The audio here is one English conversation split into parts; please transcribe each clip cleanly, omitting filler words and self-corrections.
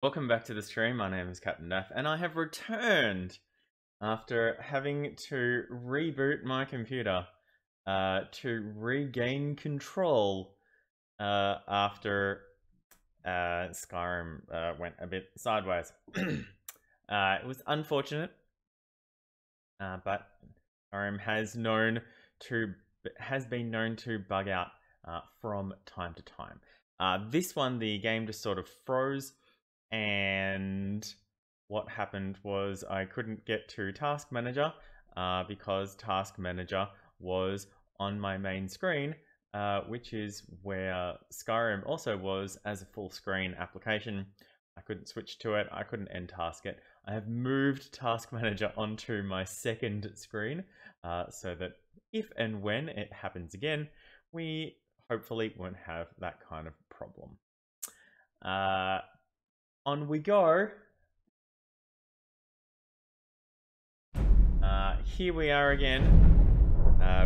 Welcome back to the stream. My name is CaptDaf, and I have returned after having to reboot my computer to regain control after Skyrim went a bit sideways. It was unfortunate, but Skyrim has been known to bug out from time to time. This one, the game just sort of froze. And what happened was I couldn't get to Task Manager because Task Manager was on my main screen, which is where Skyrim also was as a full screen application. I couldn't switch to it. I couldn't end task it. I have moved Task Manager onto my second screen so that if and when it happens again, we hopefully won't have that kind of problem. On we go. Here we are again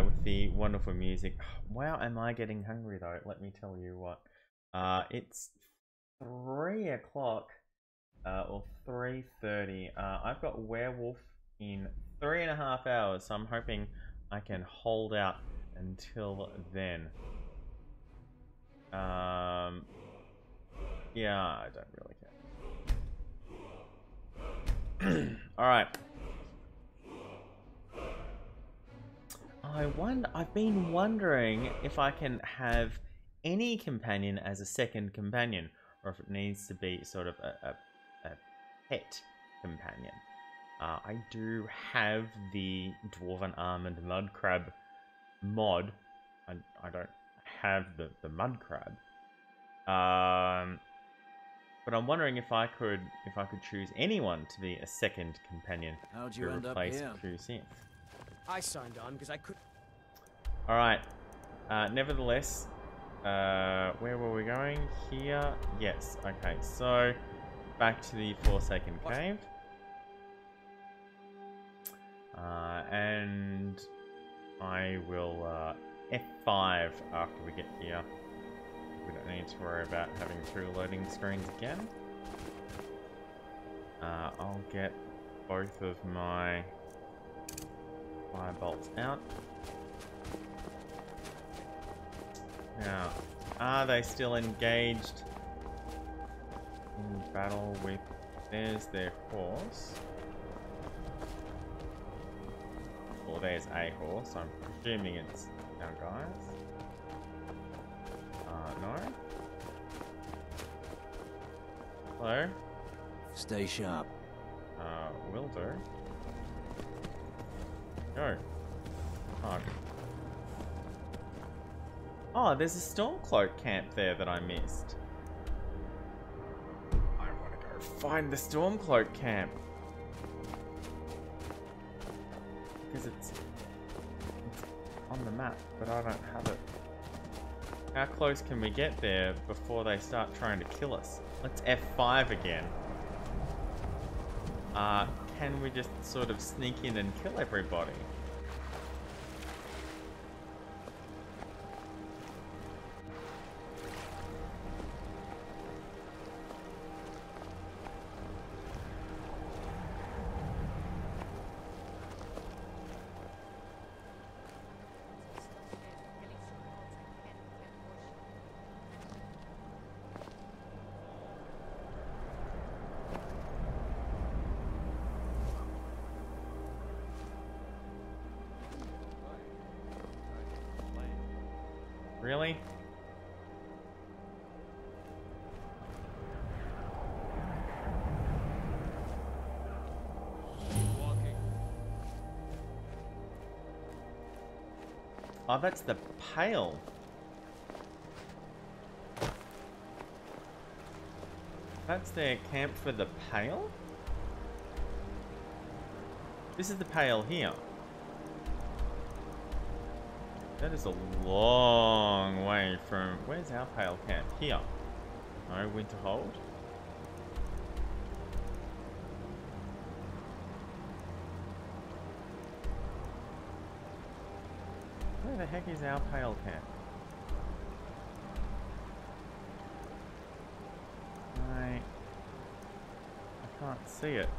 with the wonderful music. Wow, am I getting hungry though? Let me tell you what. It's 3 o'clock or 3:30. I've got werewolf in 3.5 hours, so I'm hoping I can hold out until then. Yeah, I don't really care. Alright. I've been wondering if I can have any companion as a second companion, or if it needs to be sort of a pet companion. I do have the Dwarven Armored Mud Crab mod. I don't have the Mud Crab. But I'm wondering if I could choose anyone to be a second companion to replace QC. I signed on because I could. All right. Nevertheless, where were we going? Here. Yes. Okay. So back to the Forsaken Cave. And I will F5 after we get here. We don't need to worry about having 2 loading screens again. I'll get both of my fire bolts out. Now, are they still engaged in battle with... There's their horse. Well, there's a horse. I'm presuming it's our guys. No. Hello? Stay sharp. Will do. Go. Oh. Oh, there's a Stormcloak camp there that I missed. I want to go find the Stormcloak camp. Because it's on the map, but I don't have it. How close can we get there before they start trying to kill us? Let's F5 again. Can we just sort of sneak in and kill everybody? Really? Oh, that's the Pale. That's their camp for the Pale? This is the Pale here. That is a long way from... Where's our Pale camp? Here. No, Winterhold. Where the heck is our Pale camp? Can't see it.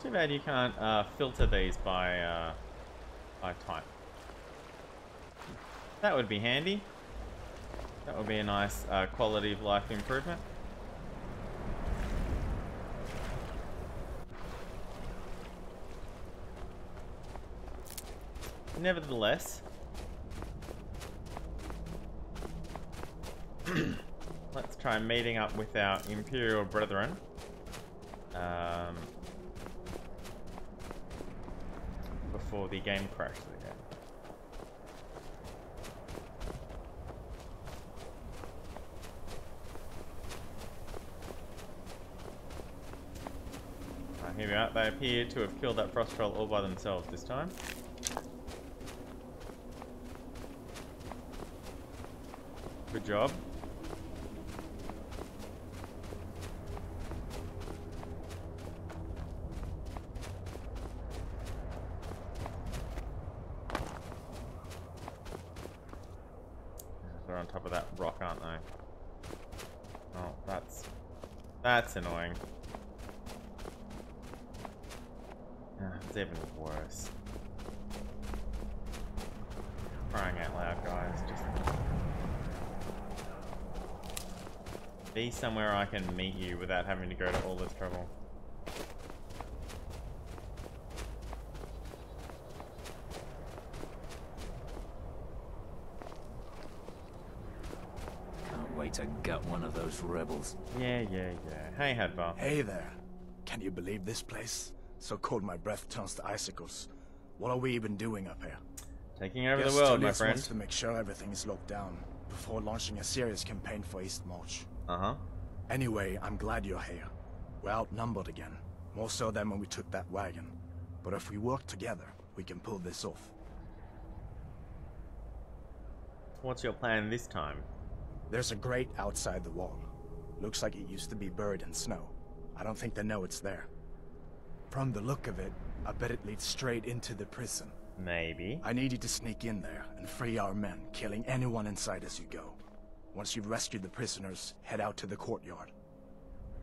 Too bad you can't filter these by type. That would be handy. That would be a nice quality of life improvement. Nevertheless, let's try meeting up with our Imperial brethren. Before the game crashes again. Here we are. They appear to have killed that frost troll all by themselves this time. Good job. They're on top of that rock, aren't they? Oh, that's annoying. It's even worse. Crying out loud, guys. Just be somewhere I can meet you without having to go to all this trouble. Can't wait to gut one of those rebels. Yeah. Hey, Hadbar. Hey there. Can you believe this place? So cold my breath turns to icicles. What are we even doing up here? Taking over the world, my friend. Wants to make sure everything is locked down before launching a serious campaign for East March. Anyway, I'm glad you're here. We're outnumbered again, more so than when we took that wagon. But if we work together, we can pull this off. What's your plan this time? There's a grate outside the wall. Looks like it used to be buried in snow. I don't think they know it's there. From the look of it, I bet it leads straight into the prison. Maybe. I need you to sneak in there and free our men, killing anyone inside as you go. Once you've rescued the prisoners, head out to the courtyard.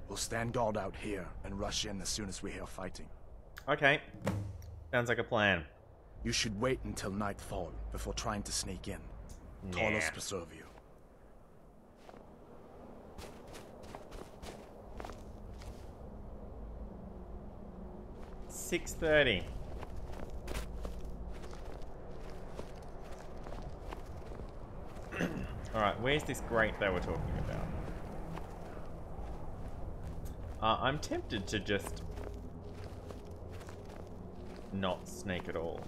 We'll stand guard out here and rush in as soon as we hear fighting. Okay. Sounds like a plan. You should wait until nightfall before trying to sneak in. Nah. Talos preserve you. $6:30. Alright, where's this grate they were talking about? I'm tempted to just not sneak at all.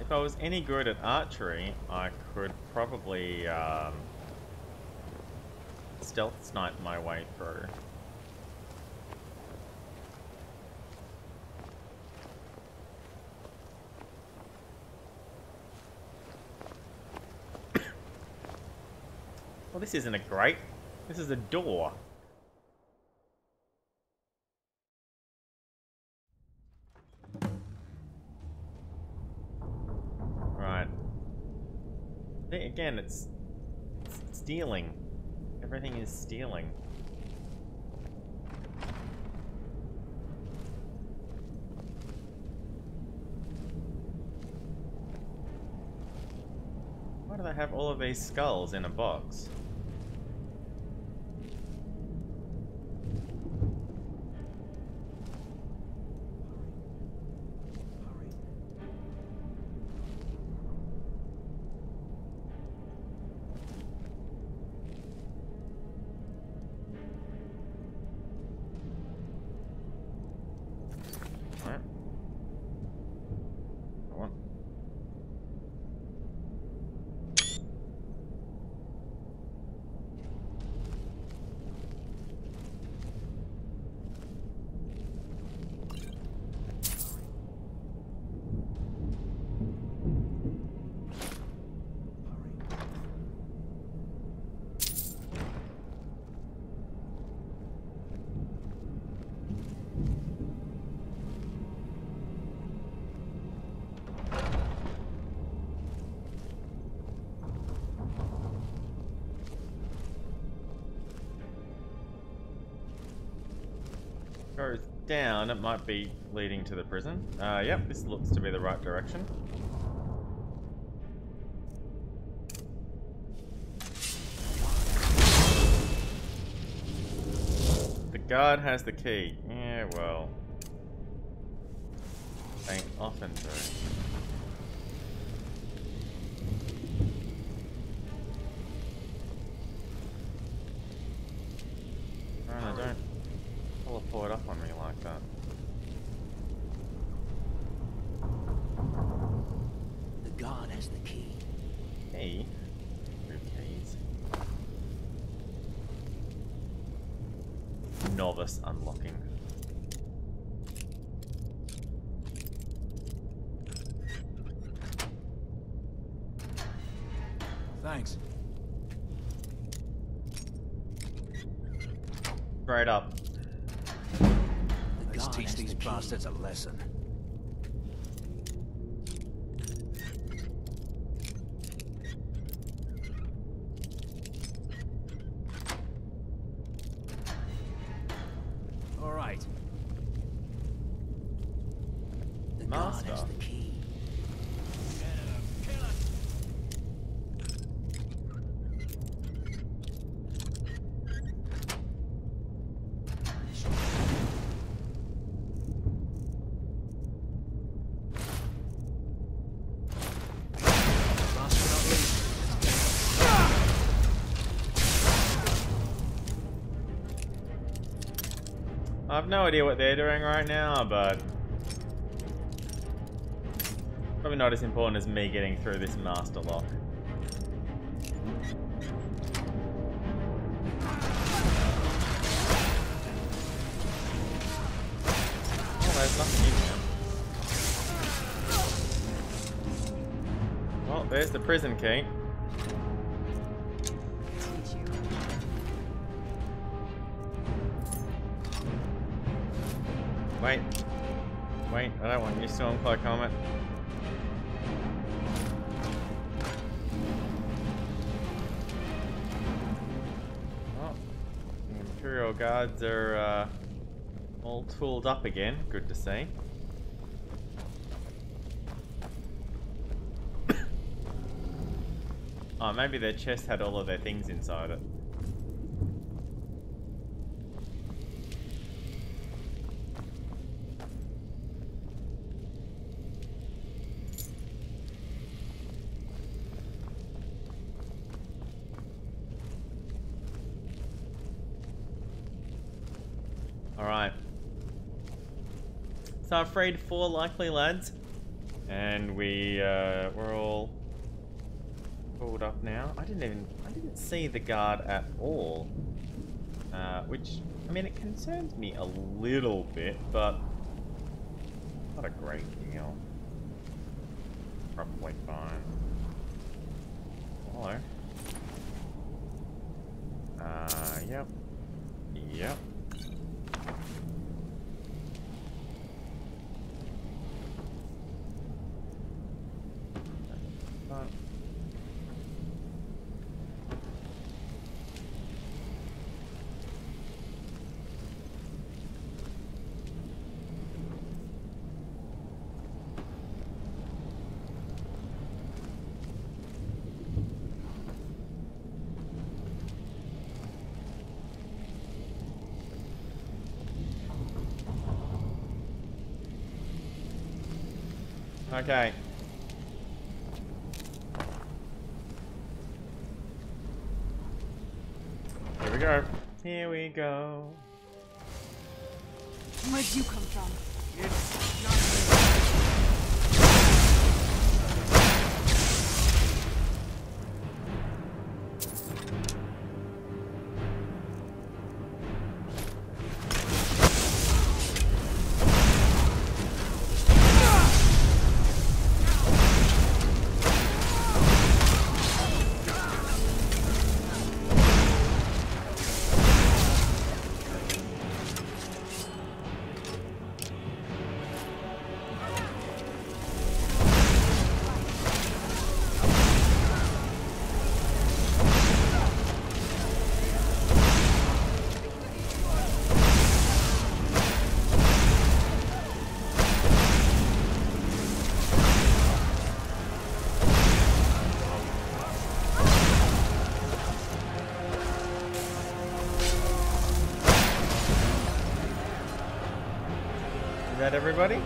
If I was any good at archery, I could probably stealth snipe my way through. Well, this isn't a grate. This is a door. Right. Again, it's stealing. Everything is stealing. Why do they have all of these skulls in a box? goes down, it might be leading to the prison. Yep, this looks to be the right direction. The guard has the key. Yeah, well. They often do. No, don't teleport up on me like that. The guard has the key. Key? Two keys. Novice unlocking. Thanks. Straight up. Let's teach these bastards a lesson. All right. The Master. guard has the key. I have no idea what they're doing right now, but probably not as important as me getting through this master lock. Oh, there's nothing in here. Well, there's the prison key. Wait. Wait, I don't want you Stormcloak helmet. Oh, the Imperial guards are all tooled up again. Good to see. Oh, maybe their chest had all of their things inside it. Alright. So I've freed 4 likely lads. And we're all pulled up now. I didn't see the guard at all. Which, I mean, it concerns me a little bit, but not a great deal. Probably fine. Hello. Yep. Yep. Okay. Here we go. Here we go. Where'd you come from? It's not that everybody?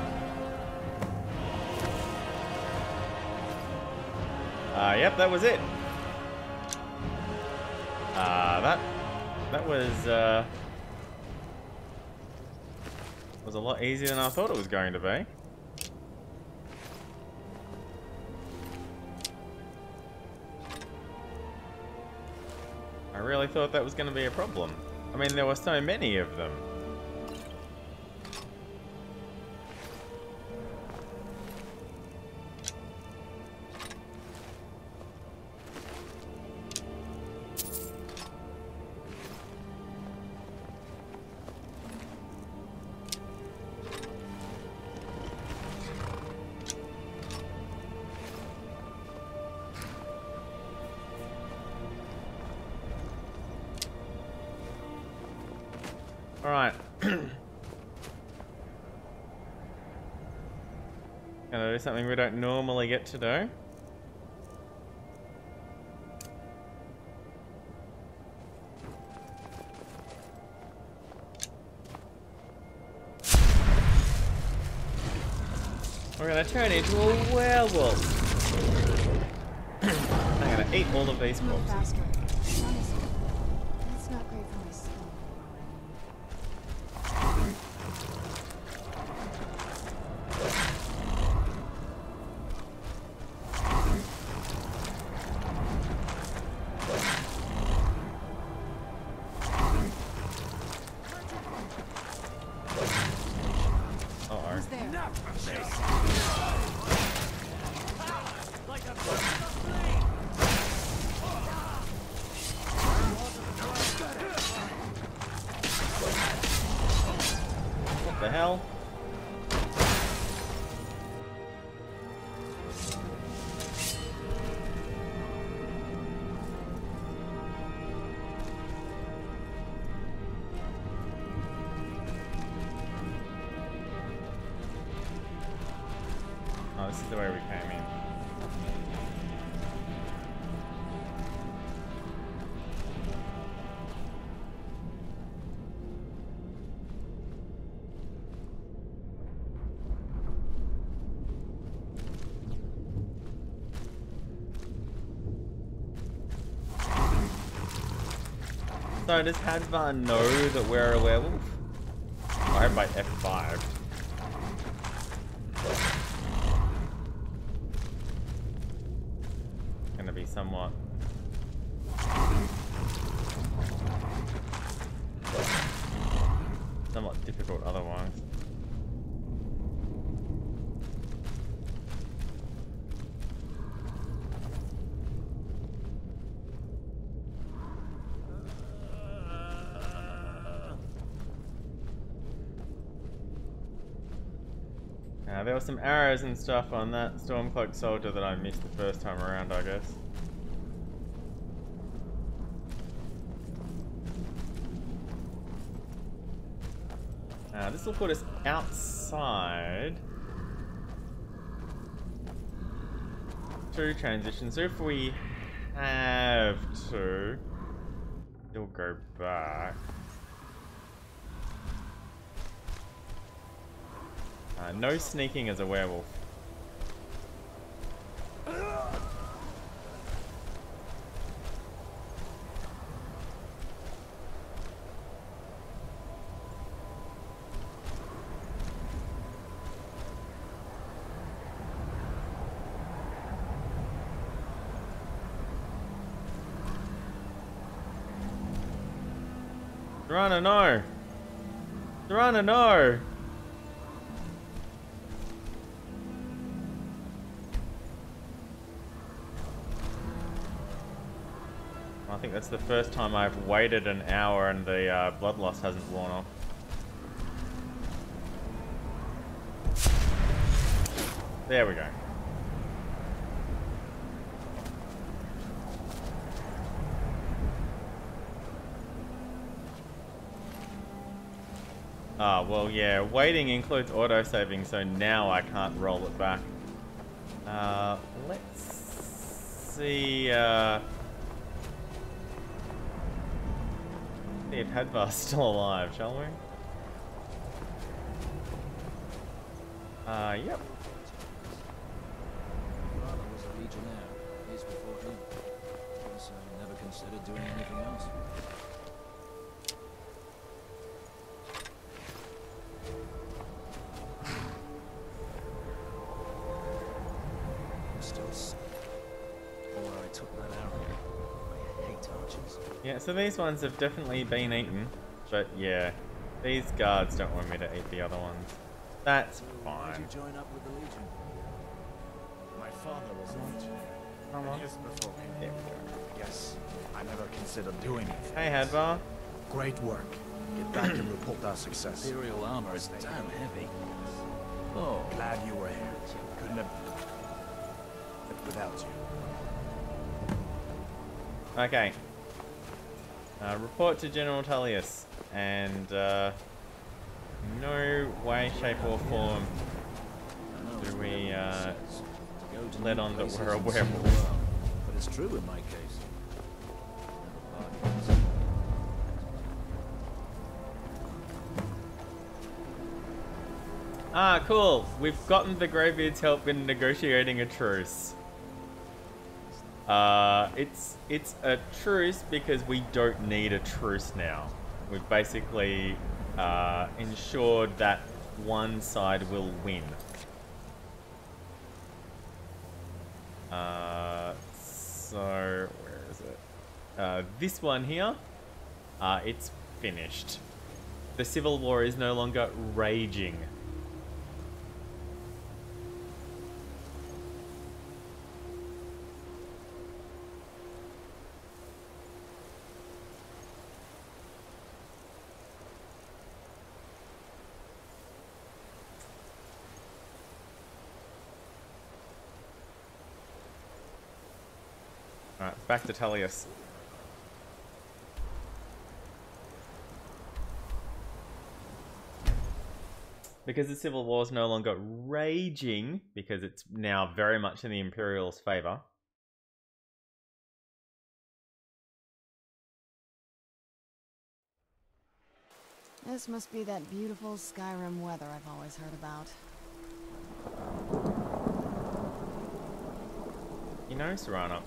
Yep, that was it. That was a lot easier than I thought it was going to be. I really thought that was going to be a problem. I mean, there were so many of them. Alright. Gonna do something we don't normally get to do. We're gonna turn into a werewolf. I'm gonna eat all of these corpses. Faster. Honestly, it's not great for my skin. Who's there? What the hell? Oh, this is the way we came in. So does Hadvar know that we're a werewolf? I hope by F5. Gonna be somewhat difficult otherwise. There were some arrows and stuff on that Stormcloak soldier that I missed the first time around, I guess. This will put us outside to transition. So if we have to, we'll go back. No sneaking as a werewolf. Durana, no! Durana, no! I think that's the first time I've waited an hour and the blood loss hasn't worn off. There we go. Ah, well, yeah, waiting includes auto-saving, so now I can't roll it back. Let's see, see if Hadvar's still alive, shall we? Yep. Father was a legionnaire, years before him. Guess I never considered doing anything else. I'm still sick. Where I took that arrow. I hate archers. Yeah, so these ones have definitely been eaten, but yeah, these guards don't want me to eat the other ones. That's Why'd fine. you join up with the Legion? My father was a legionnaire. Come on. Years before me. Yeah. Yes, I never considered doing it. Hey, Hadvar. Great work. Get back and report our success. Imperial armor is damn heavy. Oh, Glad you were here. Couldn't have without you. Okay. Report to General Tullius, and no way, shape, or form do we let on that we're a werewolf. But it's true in my case. Ah, cool. We've gotten the Greybeard's help in negotiating a truce. It's a truce because we don't need a truce now. We've basically ensured that one side will win. So where is it? This one here, it's finished. The civil war is no longer raging. Alright, back to Tullius. Because the civil war is no longer raging, because it's now very much in the Imperial's favor. This must be that beautiful Skyrim weather I've always heard about. You know, Serana,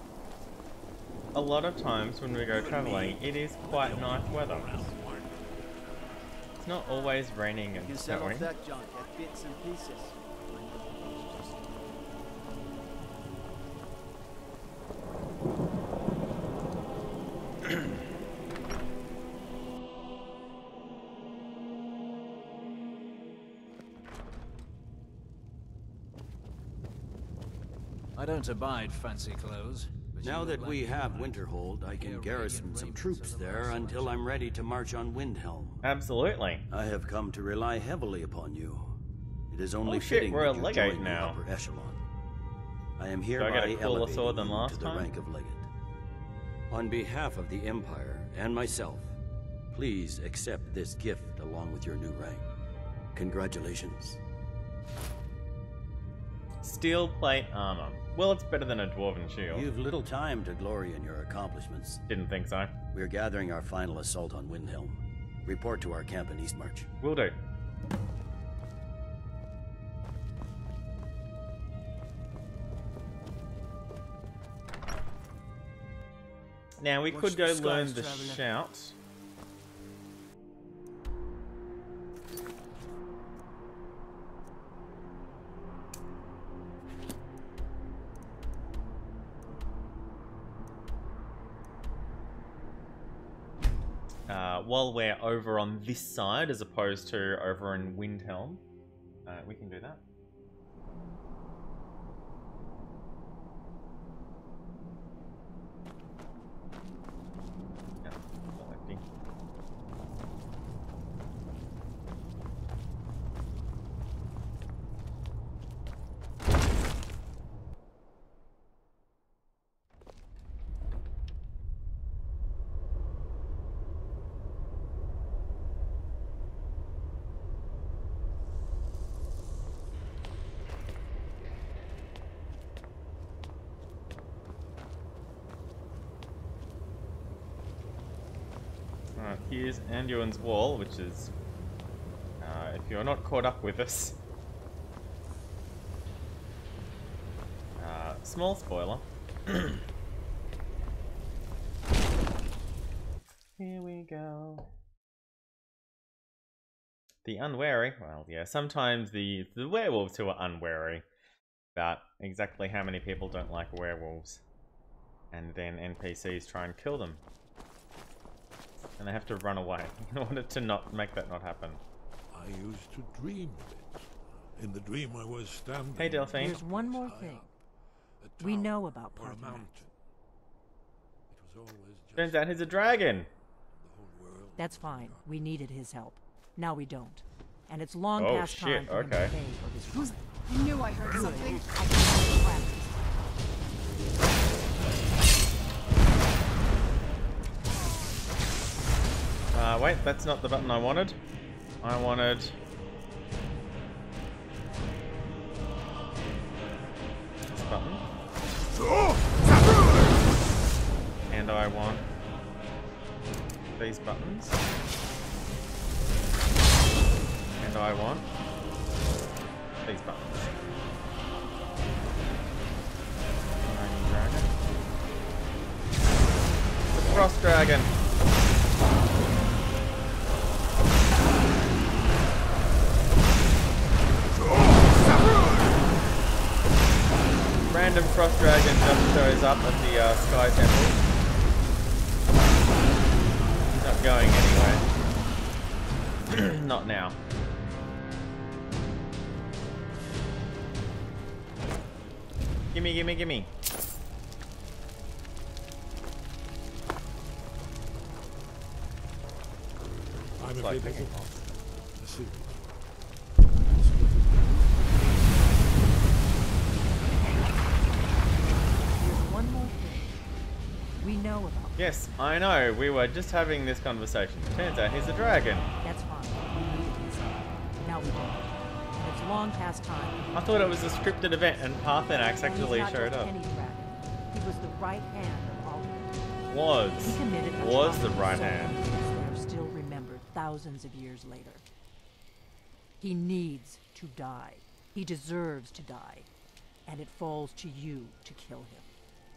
a lot of times when we go traveling, it is quite nice weather. It's not always raining and snowing. that junk at bits and pieces. I don't abide fancy clothes. but Now you that look we like you have might. Winterhold, I can Yeah, garrison Reagan some raped troops some of there our until I'm ready to march on Windhelm. Absolutely. I have come to rely heavily upon you. It is only Oh shit, fitting we're a that you legate join now. the upper echelon. I am I hereby get a cooler elevating sword than you last to the time? rank of legate. On behalf of the Empire and myself, please accept this gift along with your new rank. Congratulations. Steel plate armor. Well, it's better than a dwarven shield. You've little time to glory in your accomplishments. Didn't think so. We're gathering our final assault on Windhelm. Report to our camp in Eastmarch. Will do. Now we Watch could go the learn skies, the traveler. shout. While we're over on this side as opposed to over in Windhelm, we can do that. Yeah, selecting. Alright, here's Anduin's Wall, which is, if you're not caught up with us, small spoiler. Here we go. The unwary. Well, yeah, sometimes the werewolves who are unwary about exactly how many people don't like werewolves. And then NPCs try and kill them. And they have to run away in order to not make that not happen. I used to dream of it. In the dream I was standing... Hey, Delphine. There's one more thing. We know about Parthenax. Turns out he's a dragon. That's fine. We needed his help. Now we don't. And it's long Oh, past shit, time for him to okay. pay for his crime. I knew I heard something. I can handle practice. Wait, that's not the button I wanted. I wanted... this button. And I want... these buttons. And I want... these buttons. Iron Dragon. The Frost Dragon! Random Frost Dragon just shows up at the Sky Temple. He's not going anywhere. Not now. Gimme, gimme, gimme. I'm Like afraid picking that's a secret. There's one more thing. We know about. Yes, I know. We were just having this conversation. Turns out he's a dragon. That's fine. We needed his help. Now we don't. And it's long past time. I thought it was a scripted event and Parthenax actually He's not showed just up. any dragon. He was the right hand of Alderaan. He Was. committed Was the atrocities right so hand. heinous they are still remembered thousands of years later. He needs to die. He deserves to die. And it falls to you to kill him.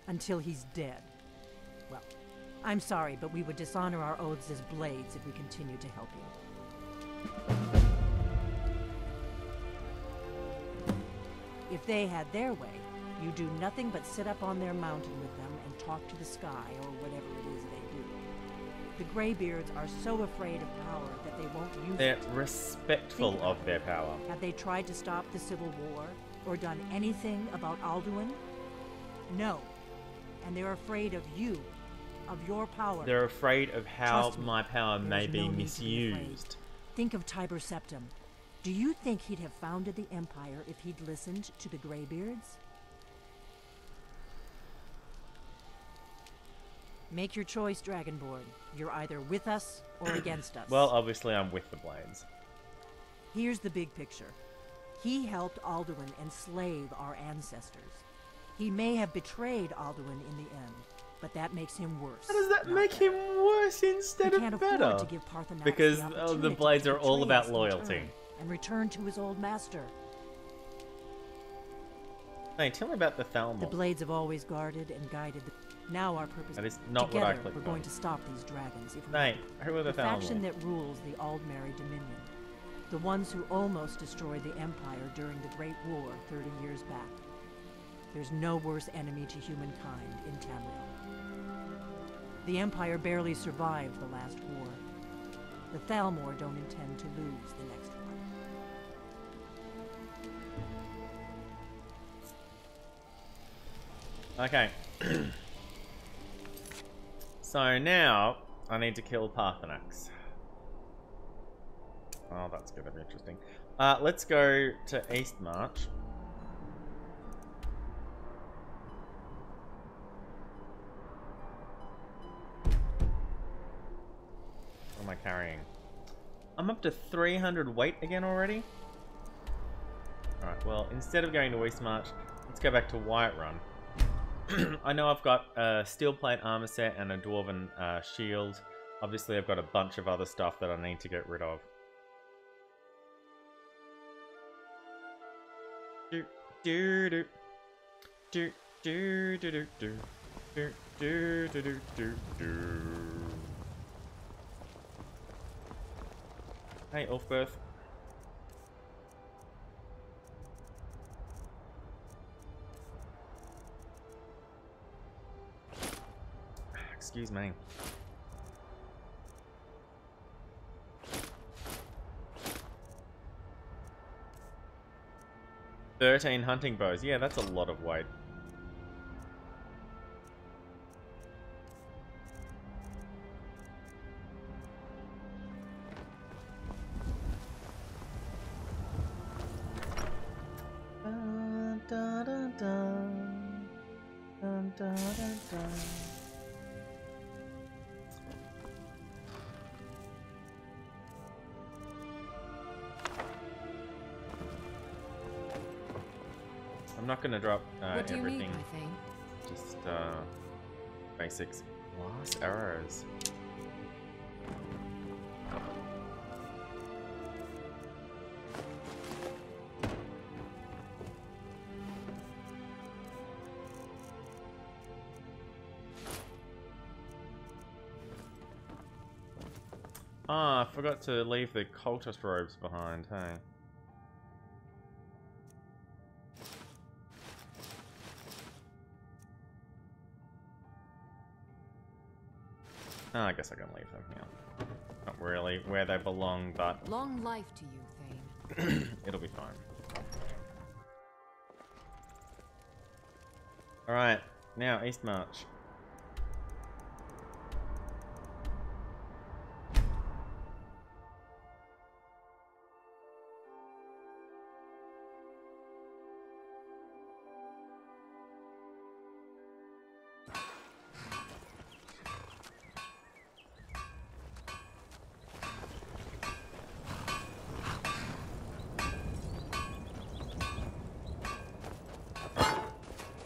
Until he's dead. Well, I'm sorry, but we would dishonor our oaths as blades if we continued to help you. If they had their way, you do nothing but sit up on their mountain with them and talk to the sky or whatever it is they do. The Greybeards are so afraid of power that they won't use They're it. respectful Think of about their it. power. Have they tried to stop the Civil War or done anything about Alduin? No. And they're afraid of you, of your power. They're afraid of how Trust me, my power there may is be no need to be afraid. misused. Think of Tiber Septim. Do you think he'd have founded the Empire if he'd listened to the Greybeards? Make your choice, Dragonborn. You're either with us or against us. Well, obviously I'm with the Blades. Here's the big picture. He helped Alduin enslave our ancestors. He may have betrayed Alduin in the end, but that makes him worse. How does that not make better. him worse instead We of can't better? afford to give Parthenax Because the the opportunity Blades to are all betray about us in loyalty. turn and return to his old master. Hey, tell me about the Thalmor. The Blades have always guarded and guided the... Now our purpose... That is not Together, what I clicked we're going on. to stop these dragons. If we Hey, who are the the faction Thalmor? that rules the Aldmeri Dominion. The ones who almost destroyed the Empire during the Great War 30 years back. There's no worse enemy to humankind in Tamriel. The Empire barely survived the last war. The Thalmor don't intend to lose the next one. Okay. So now I need to kill Parthenax. Oh, that's gonna be interesting. Let's go to East March. What am I carrying? I'm up to 300 weight again already? Alright, well, instead of going to East March, let's go back to Whiterun. I know I've got a steel plate armor set and a dwarven shield. Obviously, I've got a bunch of other stuff that I need to get rid of. Do do do do Do do do do do do do do do do. Hey, Ulfberth. Excuse me. "13 hunting bows." Yeah, that's a lot of weight. I'm not gonna drop What do you everything. need, my thing? Just basics. Glass arrows. Ah, I forgot to leave the cultist robes behind, hey. Oh, I guess I can leave them here. Not really where they belong, but Long life to you, Thane. it'll be fine. Alright, now East March.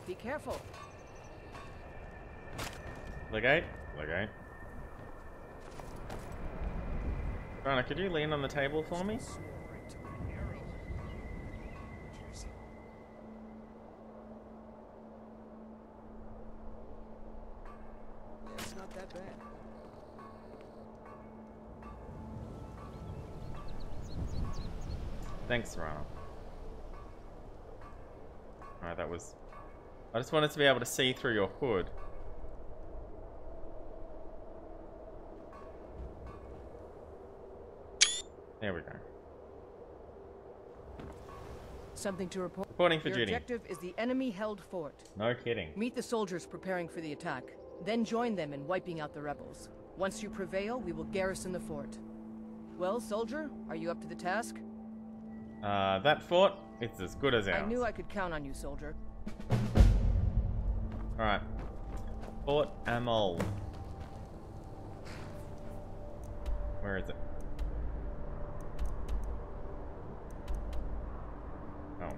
Be careful. Legate? Legate. Rana, could you lean on the table for me? It's not that bad. Thanks, Rana. Alright, that was... I just wanted to be able to see through your hood. There we go. Something to report. Reporting for Your duty. objective is the enemy-held fort. No kidding. Meet the soldiers preparing for the attack. Then join them in wiping out the rebels. Once you prevail, we will garrison the fort. Well, soldier, are you up to the task? That fort, it's as good as ours. I knew I could count on you, soldier. Alright. Fort Amol. Where is it? Oh.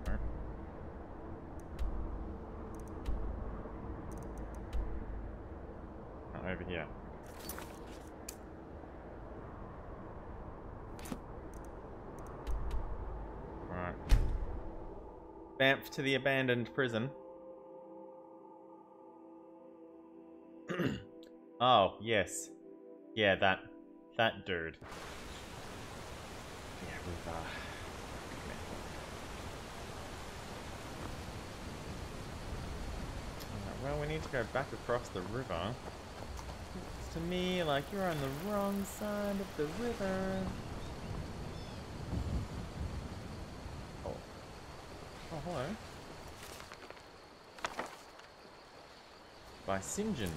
Where? Oh, over here. Alright. Bamf to the abandoned prison. Oh, yes. Yeah, that dude. Yeah, we've, well, we need to go back across the river. Looks to me like you're on the wrong side of the river. Oh. Oh, hello. By Sinjin.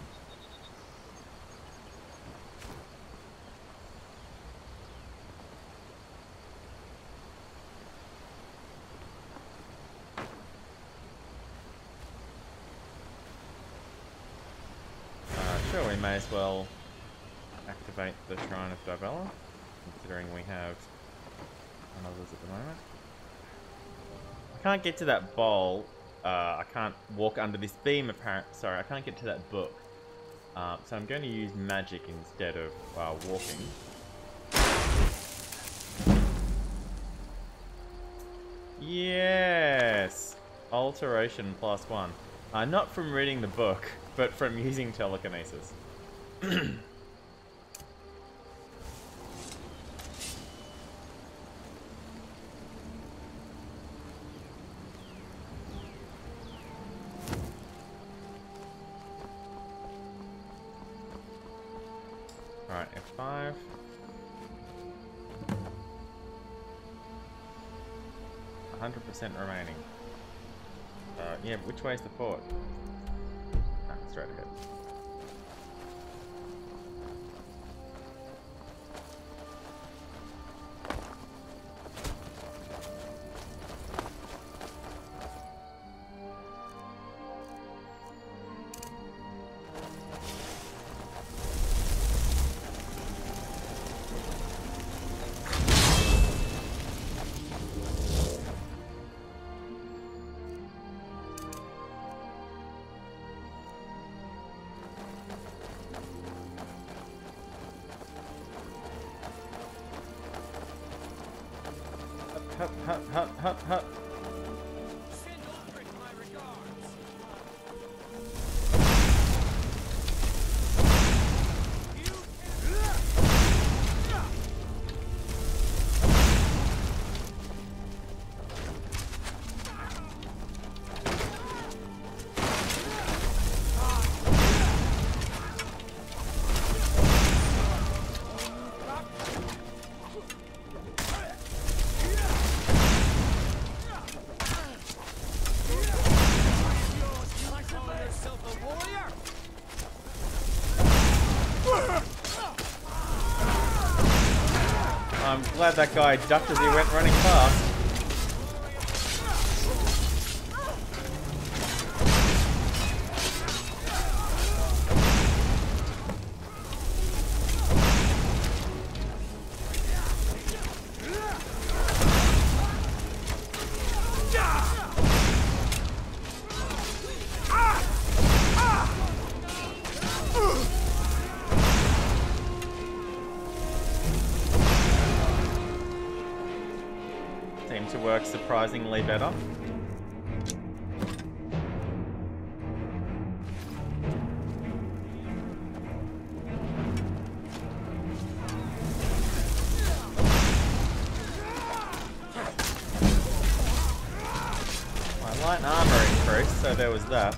Sure, we may as well activate the Shrine of Divella, considering we have others at the moment. I can't get to that bowl. I can't walk under this beam, apparently. Sorry, I can't get to that book. So I'm going to use magic instead of walking. Yes! Alteration +1. Not from reading the book, but from using telekinesis. Alright, F5. %, remaining. Yeah, which way is the fort? Ah, straight ahead. Hup. Send Aldrich my regards. I'm glad that guy ducked as he went running past. To work surprisingly better. My light armor increased, so there was that.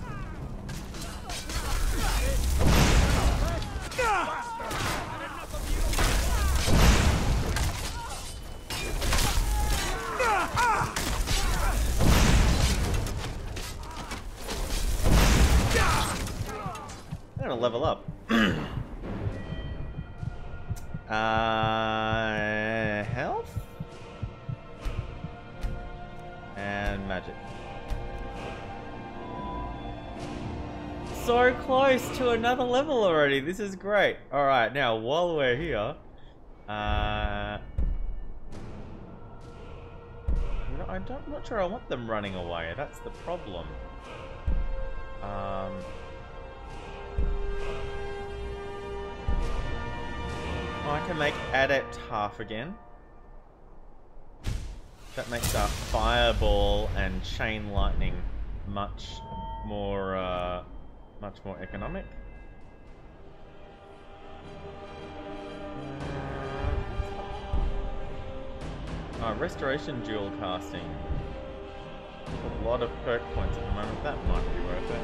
I'm gonna level up. Health? And magic. So close to another level already. This is great. Alright, now while we're here, I'm not sure I want them running away. That's the problem. I can make adept half again. That makes our fireball and chain lightning much more economic. Restoration dual casting. A lot of perk points at the moment. That might be worth it.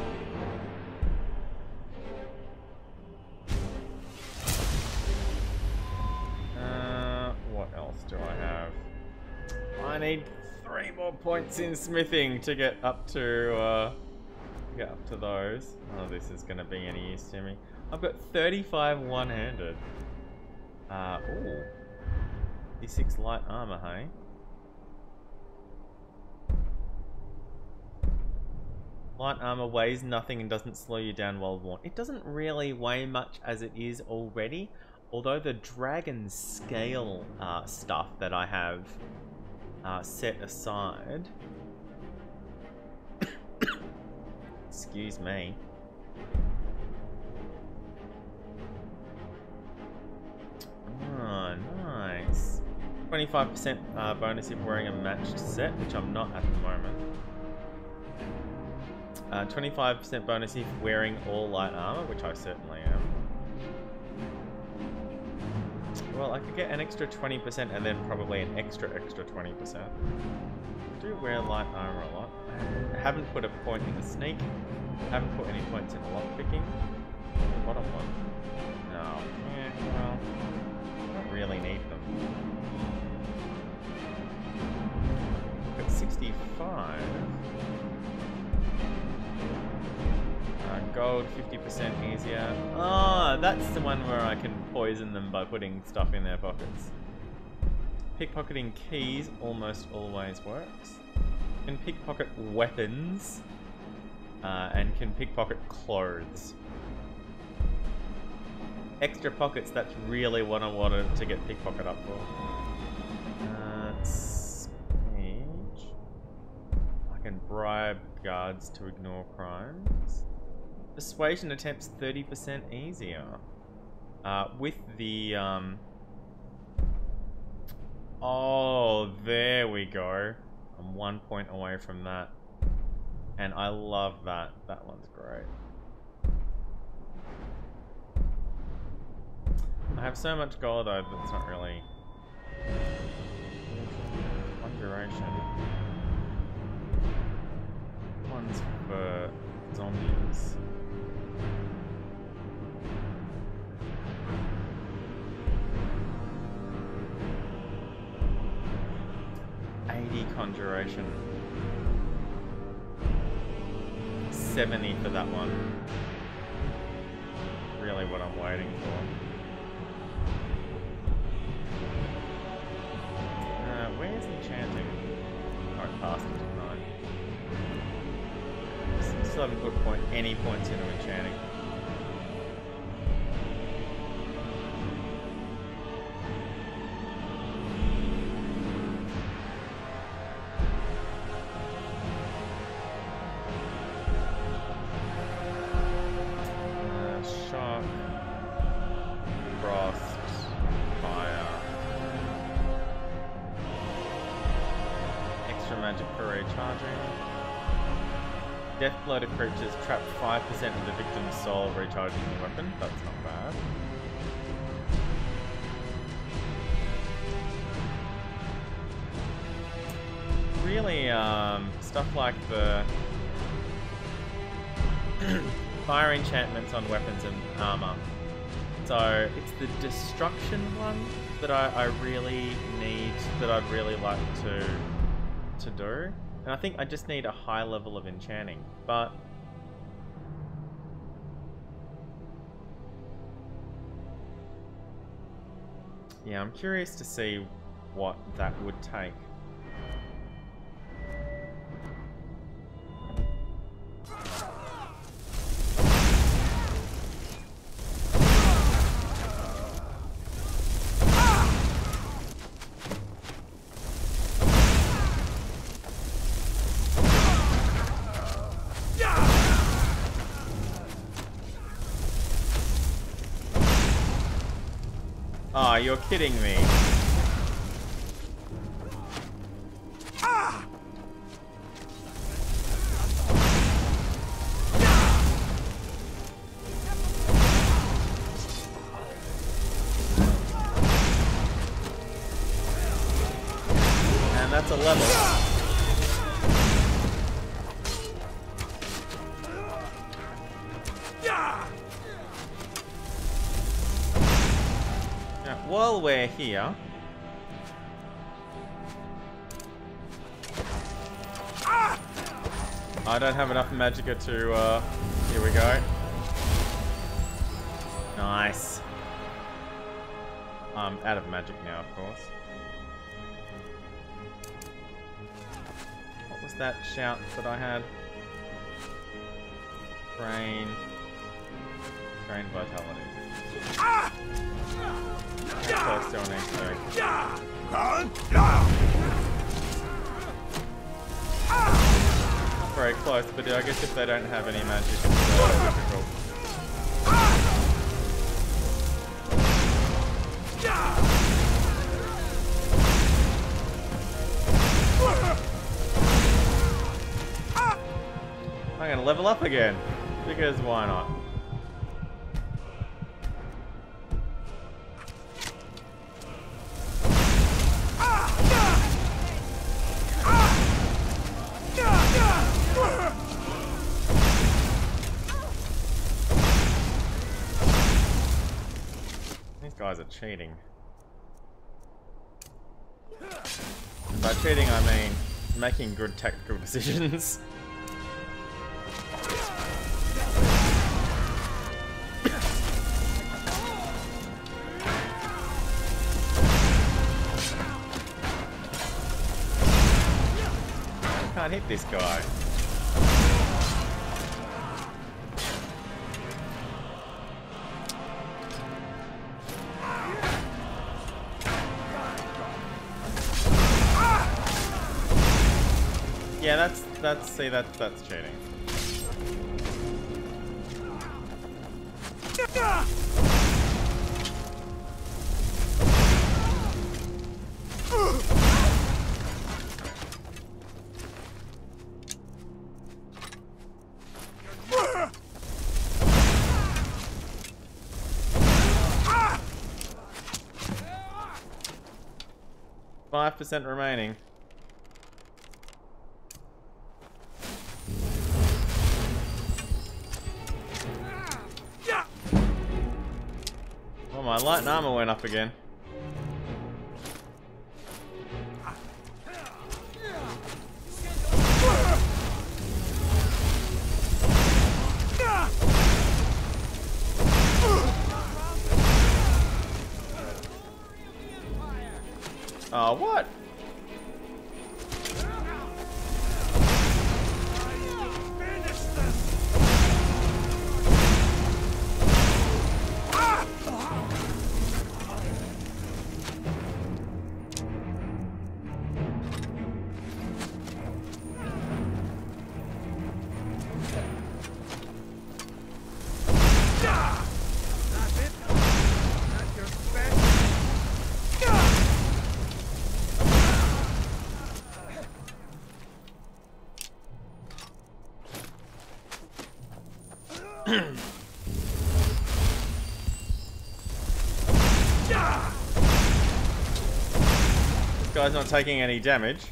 What else do I have? I need 3 more points in smithing to get up to those. Oh, this is going to be any use to me. I've got 35 one-handed. Ooh. D6 light armor, hey? Light armor weighs nothing and doesn't slow you down while worn. It doesn't really weigh much as it is already, although the dragon scale stuff that I have set aside... Excuse me. Oh, nice. 25% bonus if wearing a matched set, which I'm not at the moment. 25% bonus if wearing all light armor, which I certainly am. Well, I could get an extra 20% and then probably an extra 20%. I do wear light armor a lot. I haven't put a point in the sneak. I haven't put any points in the lockpicking. The bottom one. No. Yeah, well, I don't really need them. Got 65. Gold 50% easier. Ah, that's the one where I can poison them by putting stuff in their pockets. Pickpocketing keys almost always works. Can pickpocket weapons and can pickpocket clothes. Extra pockets, that's really what I wanted to get pickpocket up for. Speech. I can bribe guards to ignore crimes. Persuasion attempts 30% easier. With the oh, there we go. I'm 1 point away from that. And I love that. That one's great. I have so much gold though that it's not really... Conjuration. One's for zombies. Conjuration. 70 for that one. Really what I'm waiting for. Where's enchanting? Oh, I passed it tonight. Still haven't put any points into enchanting. Death blow to creatures trap 5% of the victim's soul recharging the weapon. That's not bad. Really, stuff like the fire enchantments on weapons and armor. So it's the destruction one that I really need, that I'd really like to do. And I think I just need a high level of enchanting, but yeah, I'm curious to see what that would take. Oh, you're kidding me. And that's a level. While we're here, I don't have enough magicka to, here we go. Nice. I'm out of magic now, of course. What was that shout that I had? Train vitality. How close do I need to be? Not very close, but I guess if they don't have any magic, it's difficult. I'm gonna level up again. Because why not? These guys are cheating. And by cheating I mean making good tactical decisions. Can't hit this guy. Yeah, that's cheating. %5 remaining. Oh, my light and armor went up again. Oh, what? This guy's not taking any damage.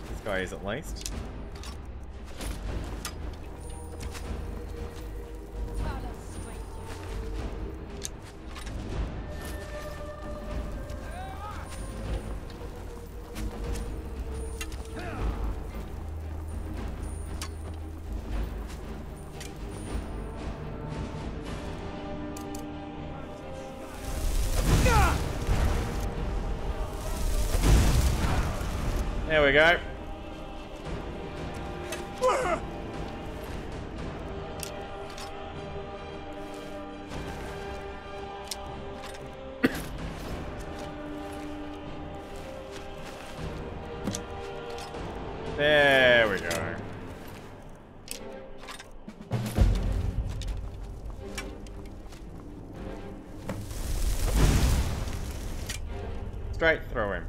This guy is at least. There we go. There we go. Straight through him.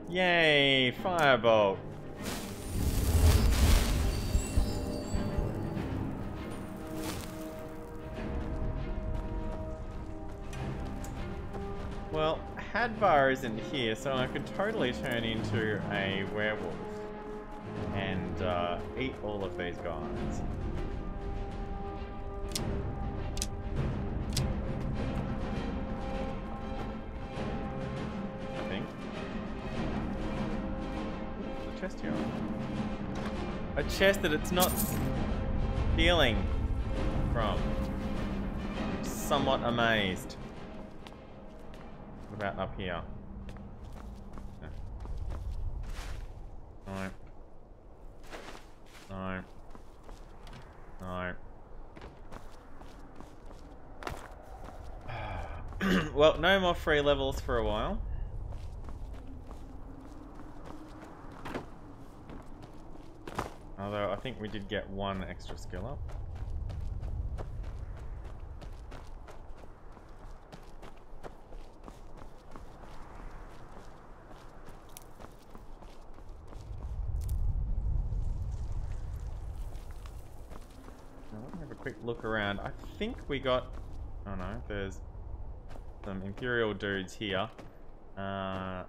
Yay, firebolt. Well, Hadvar isn't here, so I could totally turn into a werewolf and eat all of these guys. I think. chest here? A chest that it's not stealing from. I'm somewhat amazed. What about up here? No. No. No. Well, no more free levels for a while. Although I think we did get one extra skill up. Now let me have a quick look around. I think we got... Oh no, there's some Imperial dudes here. Not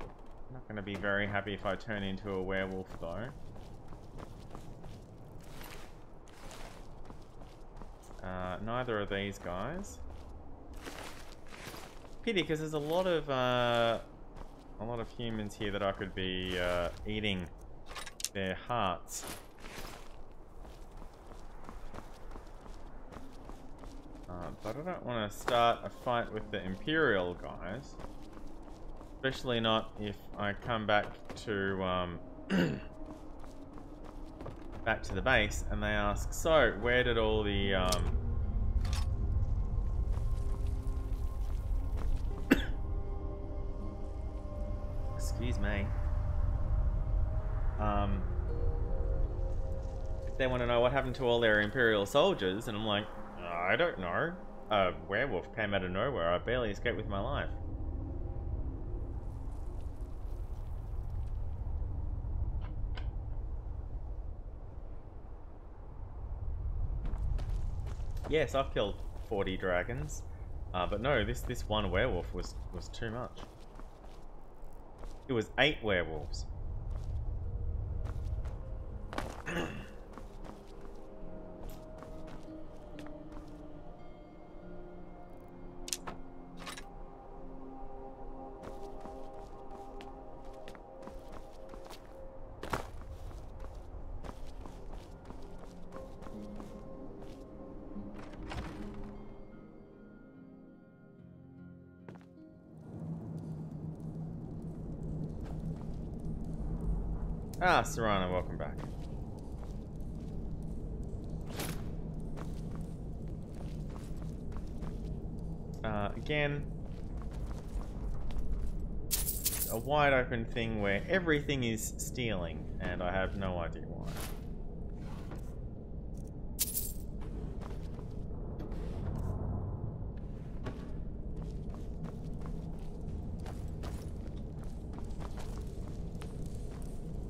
going to be very happy if I turn into a werewolf though. Neither of these guys. Pity, because there's a lot of humans here that I could be eating their hearts. But I don't want to start a fight with the Imperial guys, especially not if I come back to back to the base and they ask, so where did all the excuse me, if they want to know what happened to all their Imperial soldiers, and I'm like, I don't know, a werewolf came out of nowhere, I barely escaped with my life. Yes, I've killed 40 dragons, but no, this one werewolf was too much. It was 8 werewolves. Ah, Serrano, welcome back. Again, a wide open thing where everything is stealing, and I have no idea why.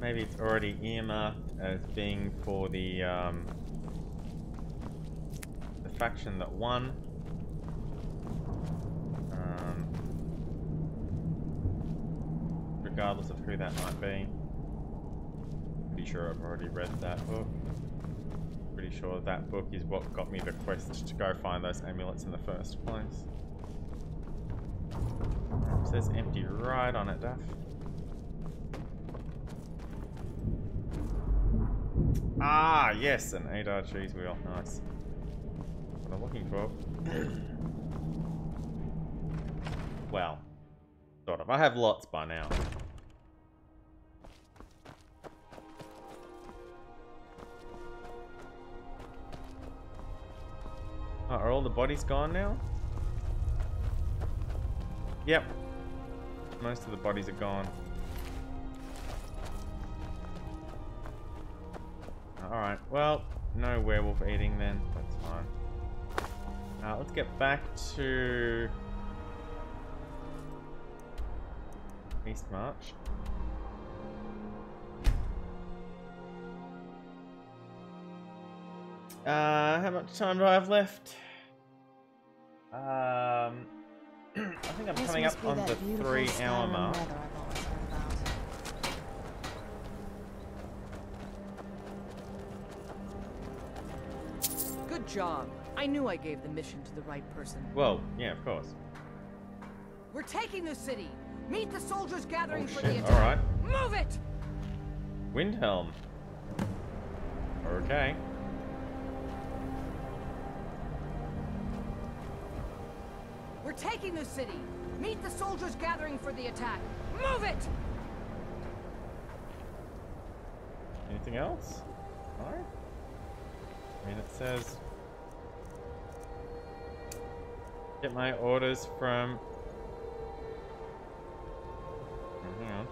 Maybe it's already earmarked as being for the faction that won. Regardless of who that might be. Pretty sure I've already read that book. Pretty sure that book is what got me the quest to go find those amulets in the first place. It says empty right on it, Daff. Ah, yes, an 8-hour cheese wheel. Nice. What I'm looking for. Well, sort of. I have lots by now. Oh, are all the bodies gone now? Yep. Most of the bodies are gone. Alright, well, no werewolf eating then. That's fine. Let's get back to East March. How much time do I have left? I think I'm coming up on the 3-hour mark. Good job. I knew I gave the mission to the right person. Well, yeah, of course. We're taking the city. Meet the soldiers gathering for the shit, attack. alright. Move it! Windhelm. Okay. We're taking the city. Meet the soldiers gathering for the attack. Move it! Anything else? No? I mean, it says... Get my orders from... Oh, hang on.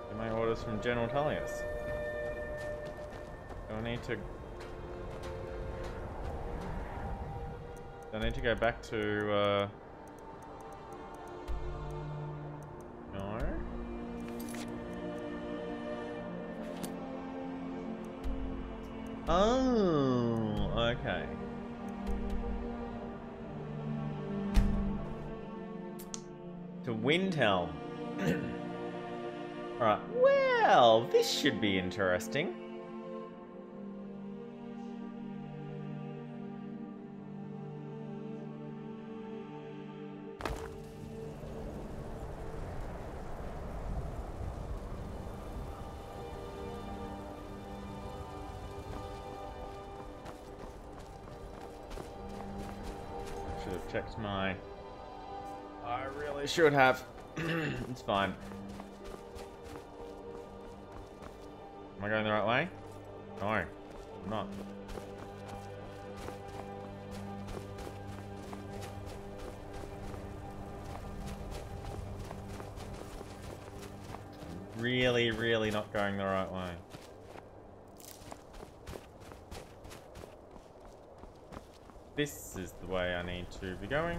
Get my orders from General Tullius. Do I need to... I need to go back to, No? Oh, okay. To Windhelm. Alright, well, this should be interesting. Should have checked my... I really should have. It's fine. Am I going the right way? No, I'm not. Really, really not going the right way. This is the way I need to be going.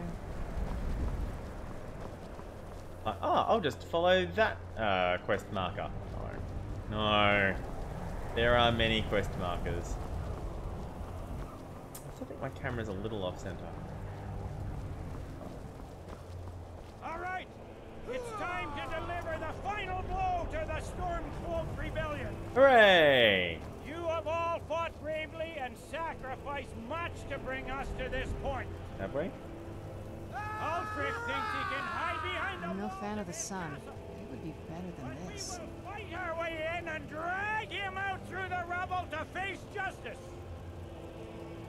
I'll just follow that quest marker. No. No. There are many quest markers. I still think my camera's a little off center. Alright! It's time to deliver the final blow to the Stormcloak Rebellion! Hooray! You have all fought bravely and sacrificed much to bring us to this point. Have we? Ulfric thinks he can hide behind the I'm no wall fan of the Imperial sun. Castle. It would be better But than this. we will fight our way in and drag him out through the rubble to face justice.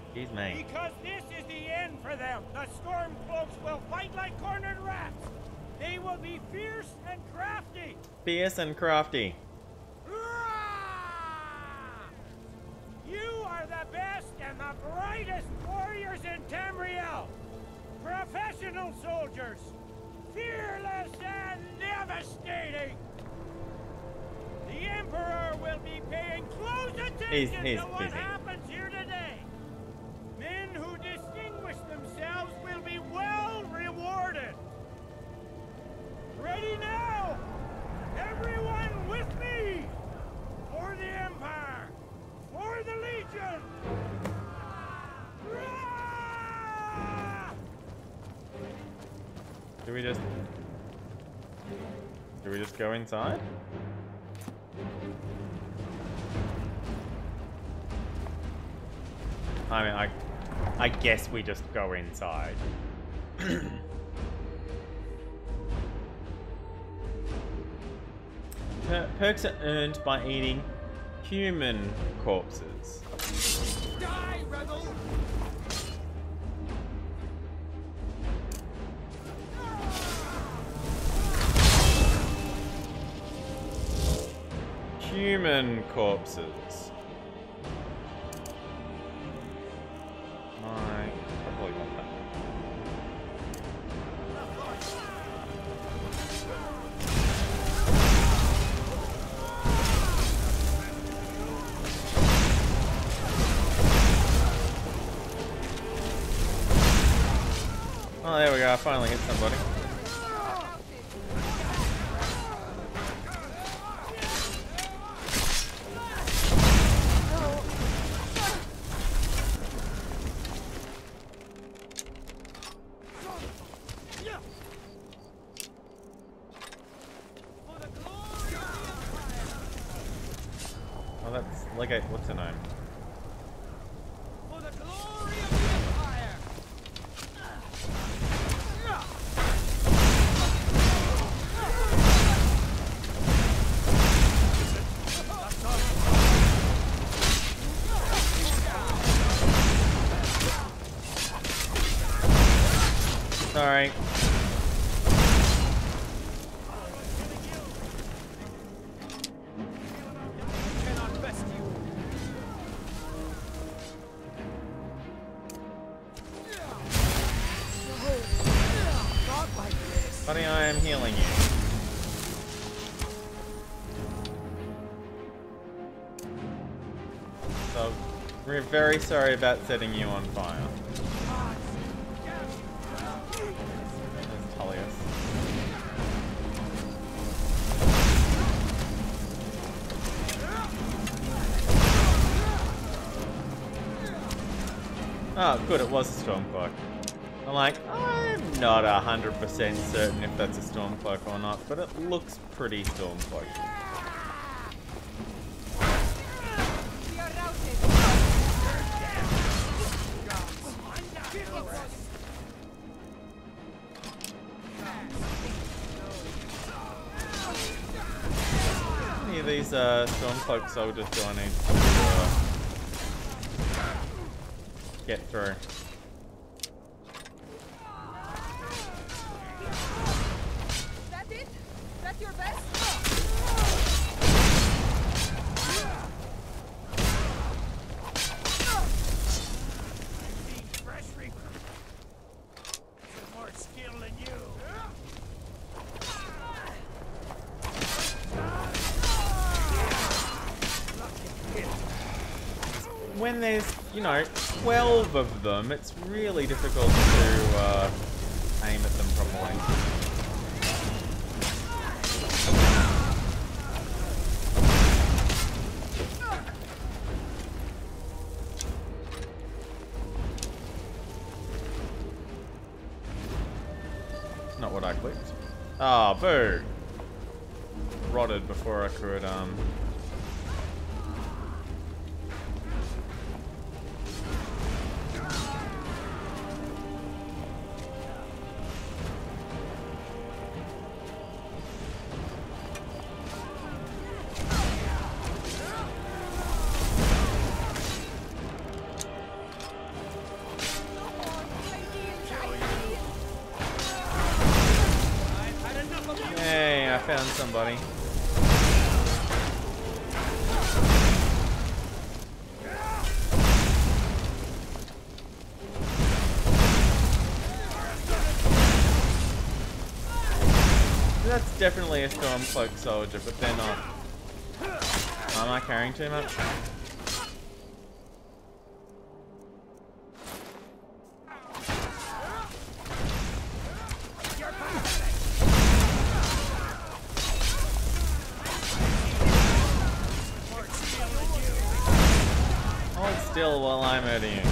Excuse me. Because this is the end for them. The Stormcloaks will fight like cornered rats. They will be fierce and crafty. Fierce and crafty. You are the best and the brightest warriors in Tamriel. Professional soldiers. Fearless and devastating. The Emperor will be paying close attention to what happens here today. Men who distinguish themselves will be well rewarded. Ready now! Everyone with me! For the Empire! For the Legion! Do we just go inside? I mean, I guess we just go inside. Perks are earned by eating human corpses. Die, rebel! Human corpses. I probably want that. Oh, there we go. I finally hit somebody. Oh, that's like a... what's her name? For the glory of the Empire! Sorry. Buddy, I am healing you. So, we're very sorry about setting you on fire. There's Tullius. Oh, good, it was a Stormcloak. I'm like, I'm not 100% certain if that's a Stormcloak or not, but it looks pretty Stormcloak. How many of these Stormcloak soldiers do I need to get through? When there's, you know, 12 of them, it's really difficult to aim at them properly. Not what I clicked. Ah, oh, boo! Rotted before I could, Hey, I found somebody. That's definitely a Stormcloak soldier, but they're not. Am I carrying too much? Hold still while I murder you.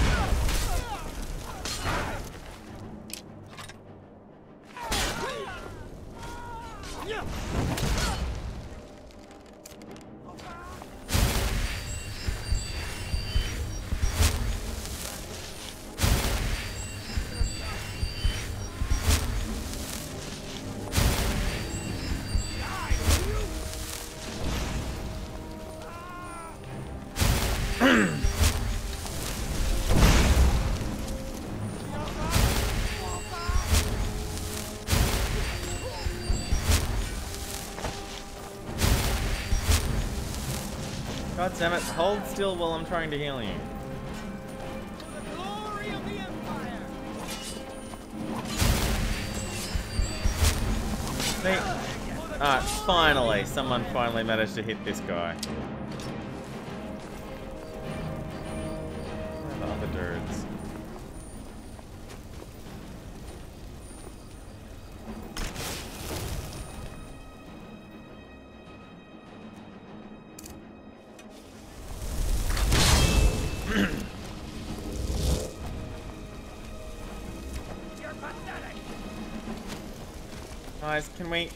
God damn it, hold still while I'm trying to heal you. See? Alright, finally, someone finally managed to hit this guy. Where are the other dudes? Guys, can we...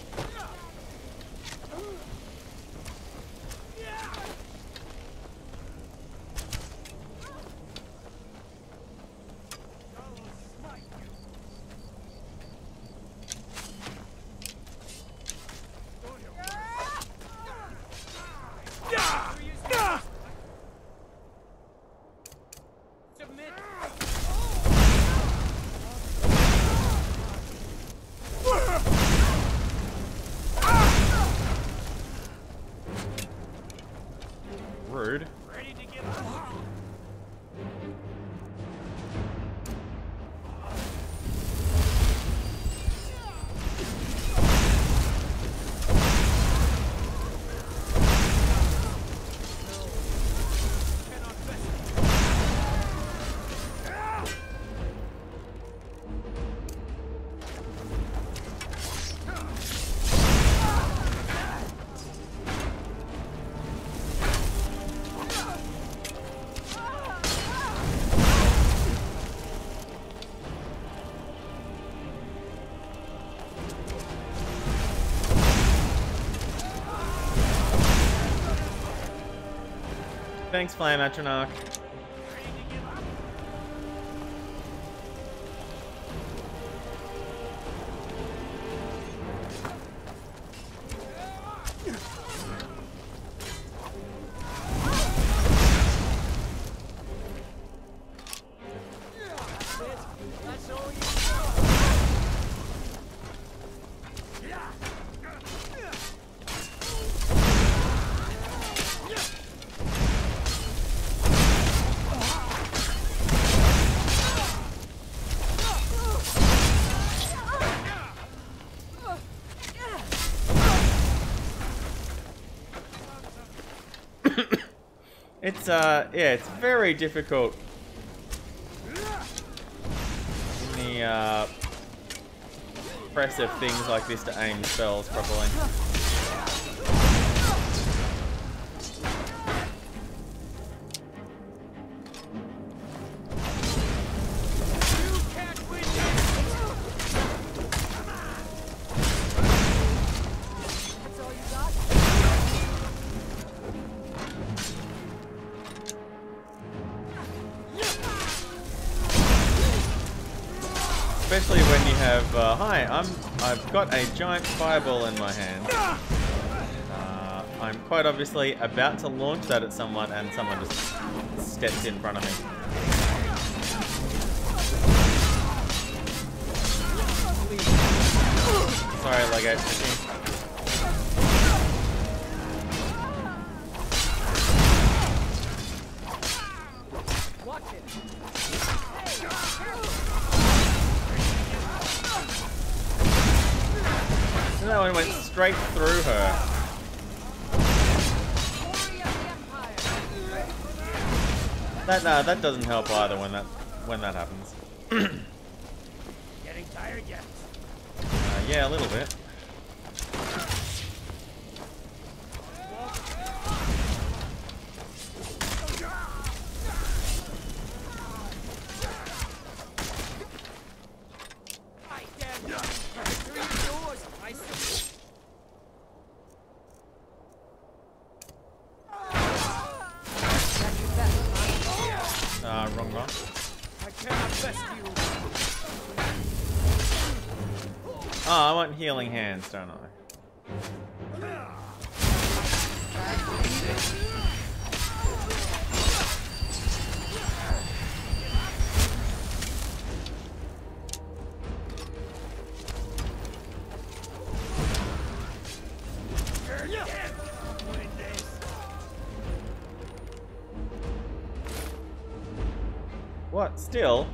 Thanks, Flame Atronach. Yeah, it's very difficult in the press of things like this to aim spells properly. Especially when you have, hi, I've got a giant fireball in my hand. I'm quite obviously about to launch that at someone and someone just steps in front of me. Sorry, Legate. Watch it. And that one went straight through her. That doesn't help either when that happens. Getting tired yet? Yeah, a little bit. Wrong one. I cannot best you. Oh, I want healing hands, don't I? What? Still?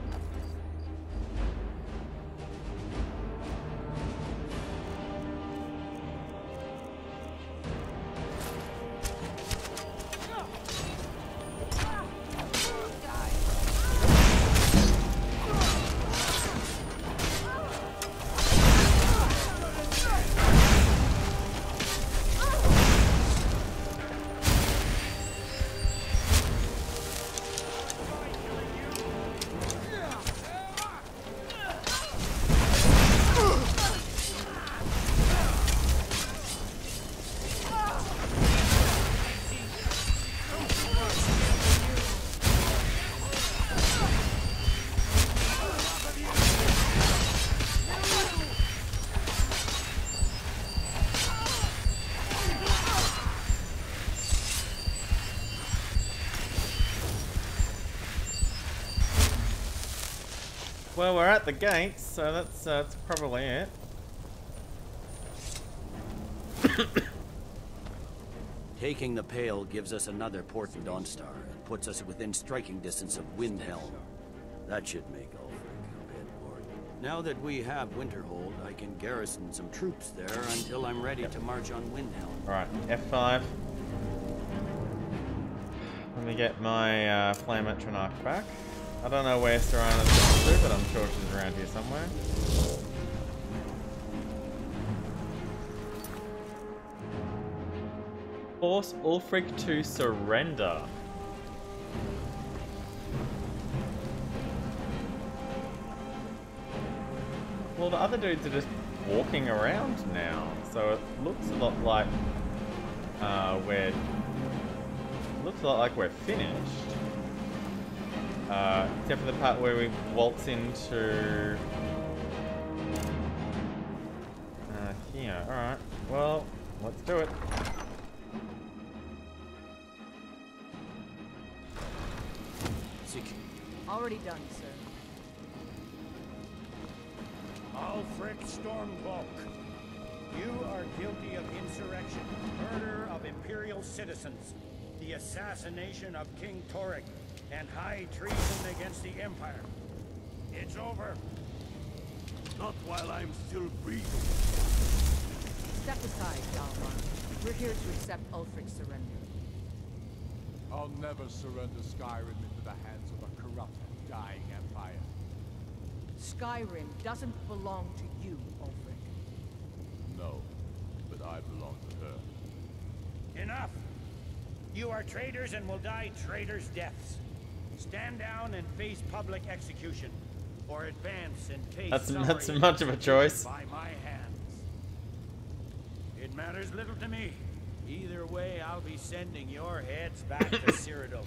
Well, we're at the gates, so that's probably it. Taking the Pale gives us another port in Dawnstar and puts us within striking distance of Windhelm. That should make Ulfric a bit bored. Now that we have Winterhold, I can garrison some troops there until I'm ready to march on Windhelm. Right, F5. Let me get my Flame Atronach back. I don't know where Serana's gone to, but I'm sure she's around here somewhere. Force Ulfric to surrender. Well, the other dudes are just walking around now, so it looks a lot like looks a lot like we're finished. Except for the part where we waltz into... here. Alright. Well, let's do it. Already done, sir. Ulfric Stormbolg, you are guilty of insurrection, murder of Imperial citizens, the assassination of King Torek, and high treason against the Empire. It's over. Not while I'm still breathing. Step aside, Dalmar. We're here to accept Ulfric's surrender. I'll never surrender Skyrim into the hands of a corrupt and dying empire. Skyrim doesn't belong to you, Ulfric. No, but I belong to her. Enough! You are traitors and will die traitors' deaths. Stand down and face public execution, or advance and face That's much of a choice. by my hands. It matters little to me. Either way, I'll be sending your heads back to Cyrodiil.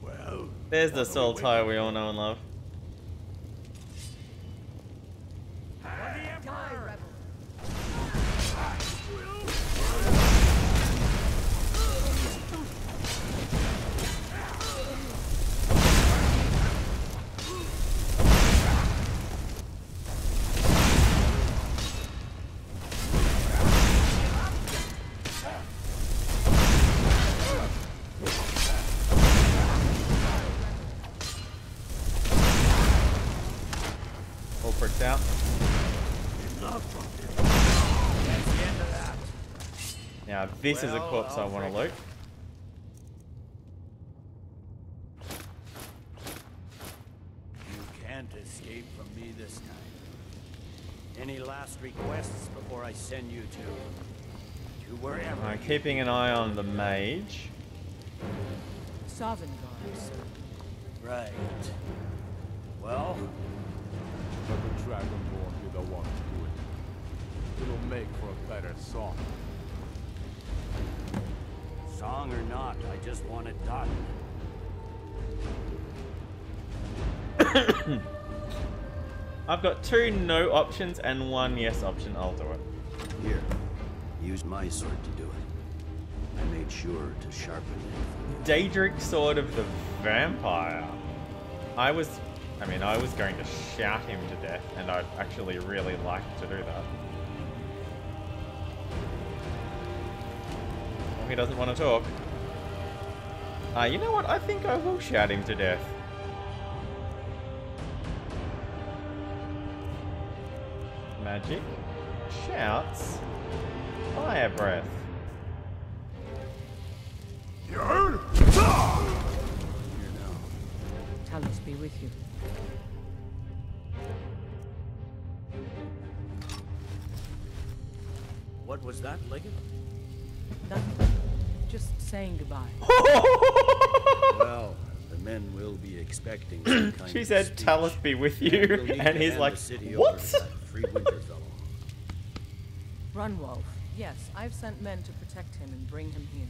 Well, There's the soul tie we all know and love. For the Emperor! Rebel. All pricked out. Now this is a corpse I want to loot. You can't escape from me this time. Any last requests before I send you to wherever? I'm keeping an eye on the mage. Sovngarde, sir. Right. Well, Let the Dragonborn be the one to do it. It'll make for a better song. song or not, I just want it done. I've got 2 no options and 1 yes option. I'll do it. Here, use my sword to do it. I made sure to sharpen it. Daedric Sword of the Vampire. I was going to shout him to death, and I'd actually really like to do that. Well, he doesn't want to talk. You know what? I think I will shout him to death. Magic. Shouts. Fire breath. Here now. Talos be with you. What was that, Leggett? Nothing. Just saying goodbye. Well, the men will be expecting some kind She of said, speech. Talos be with you, We'll need and to he's hand like, the city what? over to that free winter fellow. Runwolf. Yes, I've sent men to protect him and bring him here.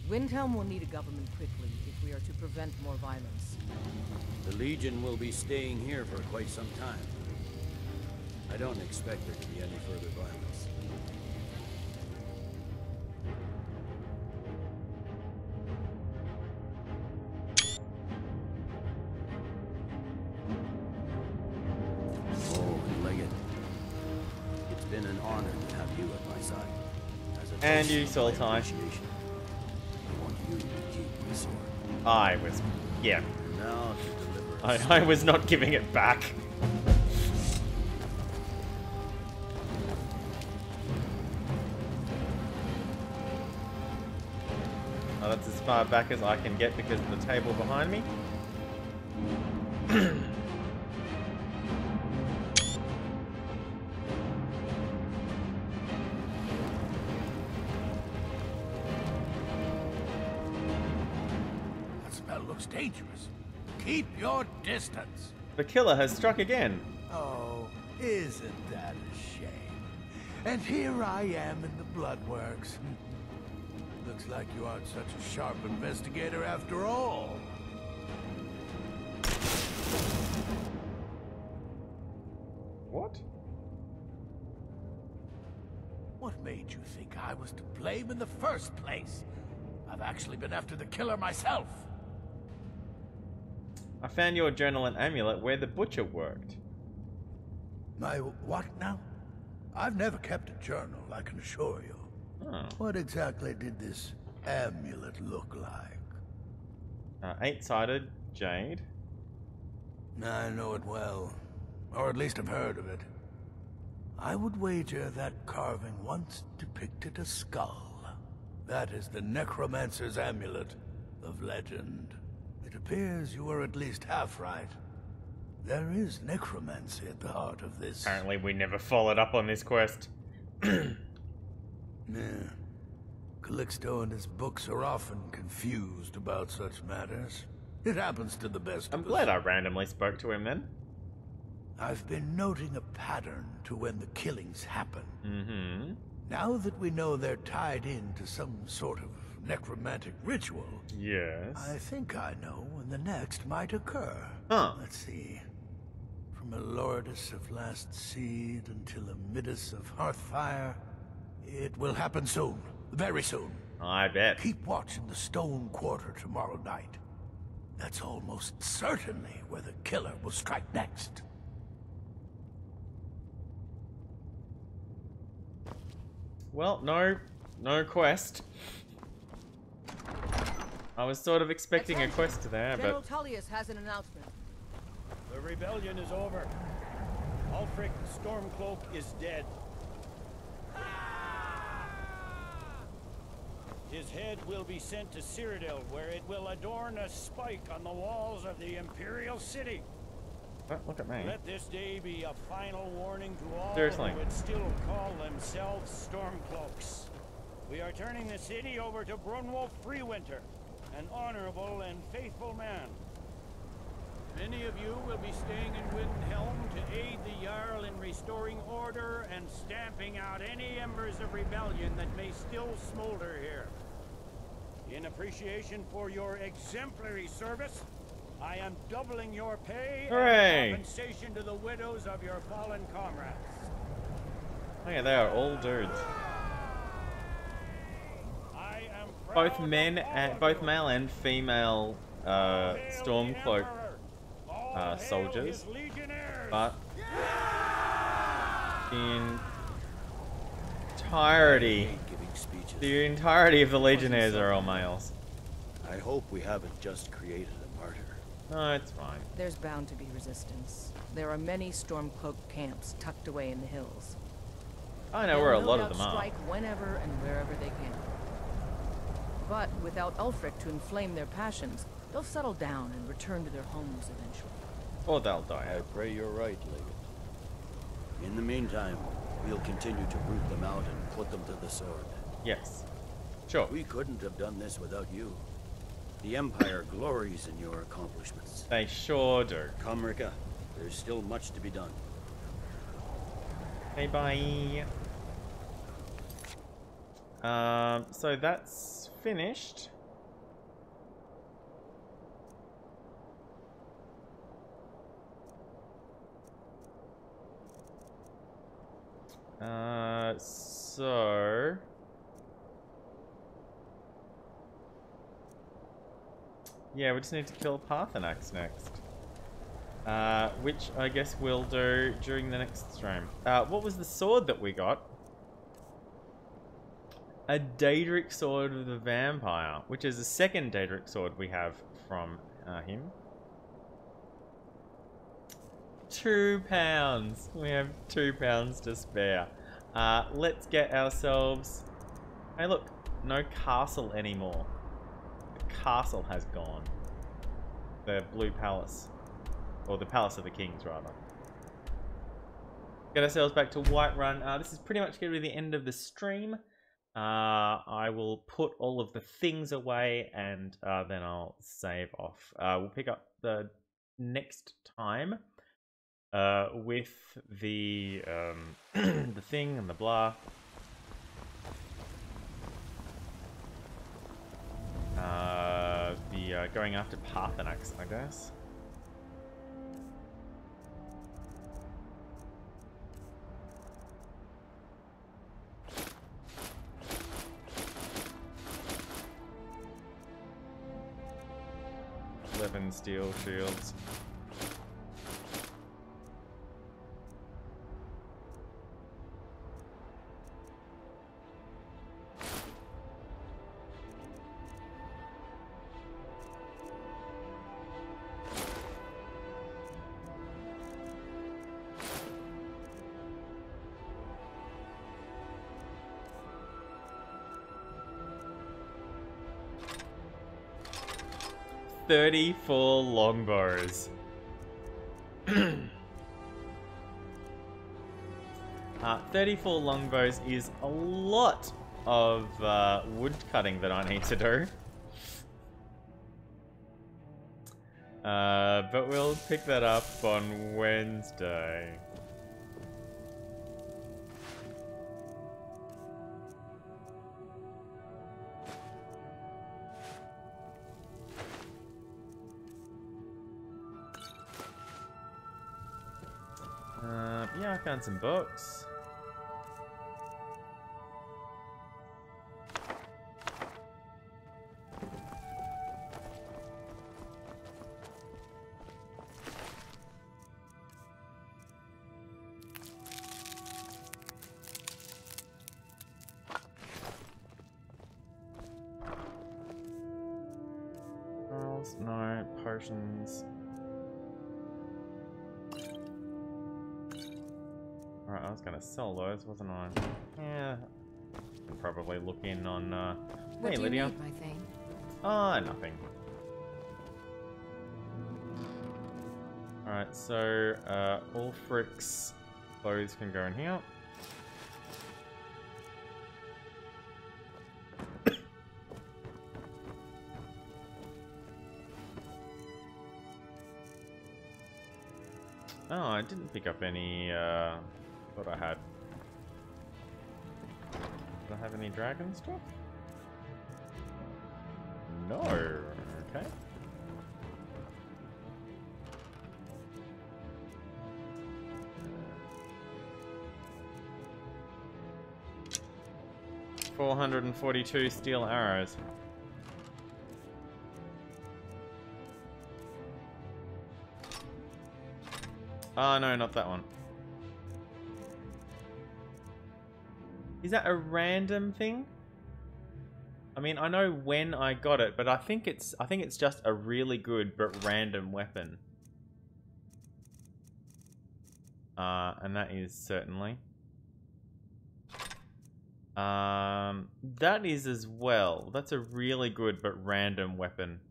Windhelm will need a government quickly if we are to prevent more violence. The Legion will be staying here for quite some time. I don't expect there to be any further violence. Oh, and Leggett, it's been an honor to have you at my side. As a And token you, of Soul my Tie. appreciation, I want you to keep my sword. I was, yeah. And now to deliver. I was not giving it back. Oh, that's as far back as I can get because of the table behind me. That spell looks dangerous. Keep your distance. The killer has struck again. Oh, isn't that a shame? And here I am in the Bloodworks. The Looks like you aren't such a sharp investigator after all. What? What made you think I was to blame in the first place? I've actually been after the killer myself. I found your journal and amulet where the butcher worked. My what now? I've never kept a journal, I can assure you. Oh. What exactly did this amulet look like? 8-sided jade. I know it well. Or at least I've heard of it. I would wager that carving once depicted a skull. That is the necromancer's amulet of legend. It appears you were at least half right. There is necromancy at the heart of this. Apparently we never followed up on this quest. Yeah. Calixto and his books are often confused about such matters. It happens to the best of us. I'm glad I randomly spoke to him then. I've been noting a pattern to when the killings happen. Mm-hmm. Now that we know they're tied into some sort of necromantic ritual, yes, I think I know when the next might occur. Huh. Let's see. From a Lordus of Last Seed until a Midas of Hearthfire, it will happen soon. Very soon. I bet. Keep watch in the Stone Quarter tomorrow night. That's almost certainly where the killer will strike next. Well, no quest. I was sort of expecting a quest there, General but... Tullius has an announcement. The rebellion is over. Ulfric Stormcloak is dead. His head will be sent to Cyrodiil, where it will adorn a spike on the walls of the Imperial city. Look at me. Let this day be a final warning to all Seriously. who would still call themselves Stormcloaks. We are turning the city over to Brunwolf Freewinter, an honorable and faithful man. Many of you will be staying in Windhelm to aid the Jarl in restoring order and stamping out any embers of rebellion that may still smolder here. In appreciation for your exemplary service, I am doubling your pay Hooray! and compensation to the widows of your fallen comrades. Oh yeah, they are all dudes. I am Both both male and female Stormcloak soldiers, but the entirety of the Legionnaires are all males. I hope we haven't just created a martyr. No, it's fine. There's bound to be resistance. There are many Stormcloak camps tucked away in the hills. I know where a lot of them They'll are. strike whenever and wherever they can. But without Ulfric to inflame their passions, they'll settle down and return to their homes eventually. Or they'll die. I pray you're right, Legate. In the meantime, we'll continue to root them out and put them to the sword. Yes. Sure. We couldn't have done this without you. The Empire glories in your accomplishments. They sure do. Come, Rika. There's still much to be done. Okay, bye. So that's finished. So yeah, we just need to kill Parthenax next. Which I guess we'll do during the next stream. What was the sword that we got? A Daedric Sword of the Vampire, which is the second Daedric Sword we have from him. £2. We have £2 to spare. Let's get ourselves... Hey look, no castle anymore. The castle has gone. The Blue Palace. Or the Palace of the Kings, rather. Get ourselves back to Whiterun. This is pretty much going to be the end of the stream. I will put all of the things away and then I'll save off. We'll pick up the next time with the the thing and the blah. Going after Parthenax, I guess. Steel shields. "34 longbows." 34 longbows is a lot of wood cutting that I need to do. But we'll pick that up on Wednesday. Yeah, I found some books. Pearls? No. Potions. Alright, I was gonna sell those, wasn't I? Yeah. Can probably look in on, What hey, do you Lydia. need, my thing? Nothing. Alright, so, Ulfric's clothes can go in here. Oh, I didn't pick up any, what I had. Did I have any dragon stuff? No. Okay. $442 steel arrows. Oh, no, not that one. Is that a random thing? I mean, I know when I got it, but I think it's just a really good but random weapon. And that is certainly. That is as well. That's a really good but random weapon.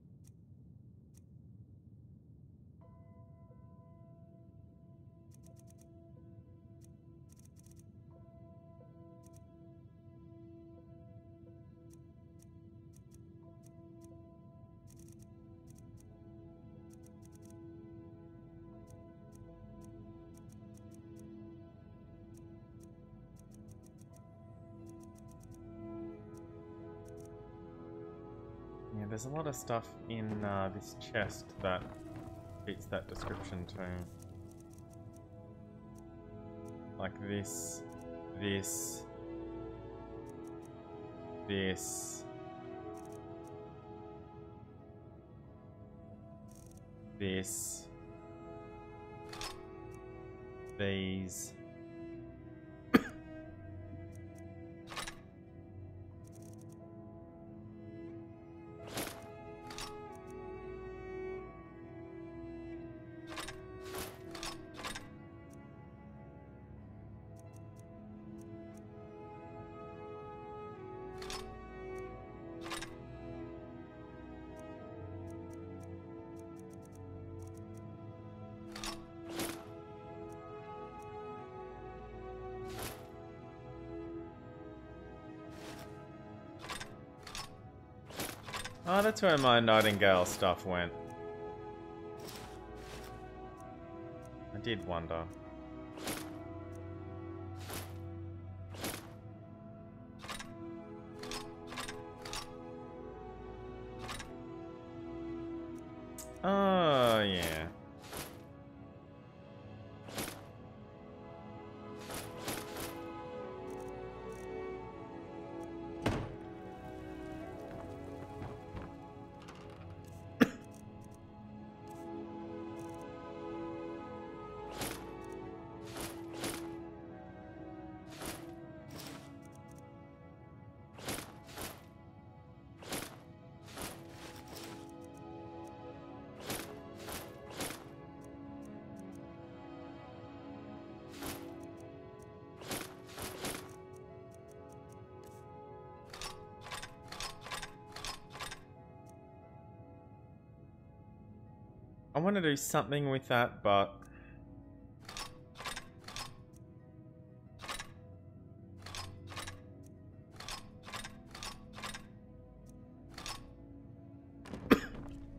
Yeah, there's a lot of stuff in this chest that fits that description too. Like this, this, this, this, these. Oh, that's where my Nightingale stuff went. I did wonder. I want to do something with that, but...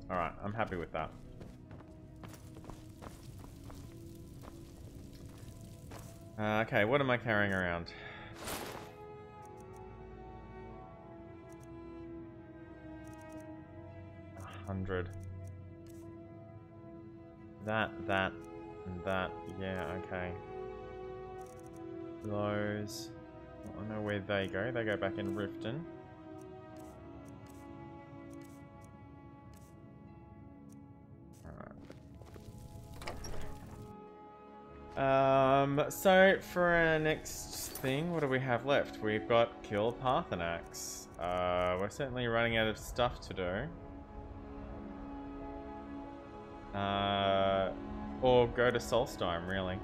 Alright, I'm happy with that. Okay, what am I carrying around? $100. That, and that. Yeah, okay. Those. I don't know where they go. They go back in Riften. So for our next thing, what do we have left? We've got Kill Parthenax. We're certainly running out of stuff to do. Or go to Solstheim, really.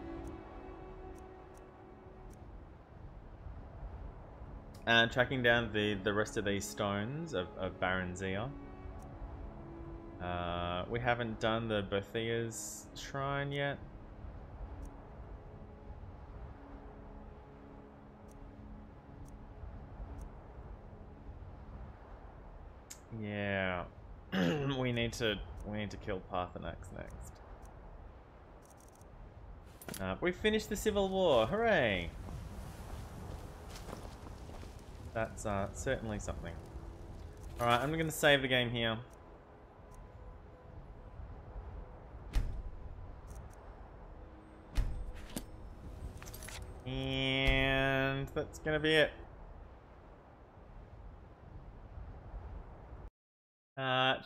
And tracking down the rest of these stones of Baron Zia. We haven't done the Berthia's shrine yet. Yeah, we need to kill Parthenax next. We finished the Civil War! Hooray! That's certainly something. All right, I'm going to save the game here. And that's going to be it.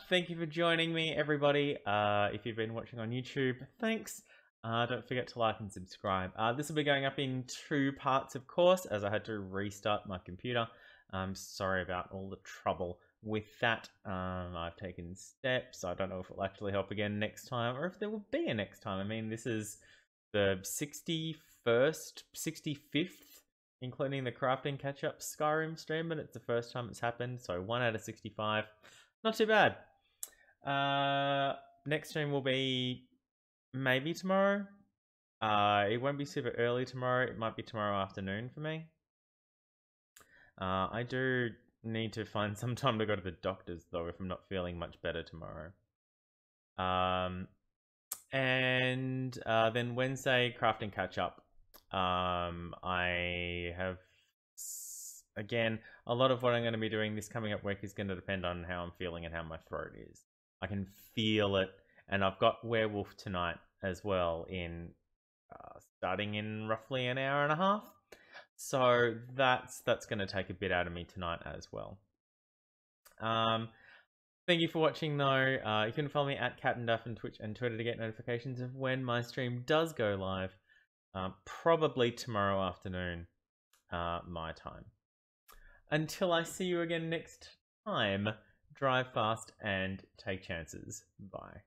Thank you for joining me, everybody. If you've been watching on YouTube, thanks. Don't forget to like and subscribe. This will be going up in 2 parts, of course, as I had to restart my computer. I'm sorry about all the trouble with that. I've taken steps. I don't know if it'll actually help again next time, or if there will be a next time. I mean, this is the 65th, including the crafting catch-up Skyrim stream, but it's the first time it's happened, so 1 out of 65. Not too bad. Next stream will be maybe tomorrow. It won't be super early tomorrow. It might be tomorrow afternoon for me. I do need to find some time to go to the doctor's, though, if I'm not feeling much better tomorrow. And then Wednesday, crafting catch-up. I have... Again, a lot of what I'm going to be doing this coming up week is going to depend on how I'm feeling and how my throat is. I can feel it, and I've got Werewolf tonight as well, in starting in roughly an hour and a half. So that's going to take a bit out of me tonight as well. Thank you for watching, though. You can follow me at CaptDaf on Twitch and Twitter to get notifications of when my stream does go live. Probably tomorrow afternoon, my time. Until I see you again next time, drive fast and take chances. Bye.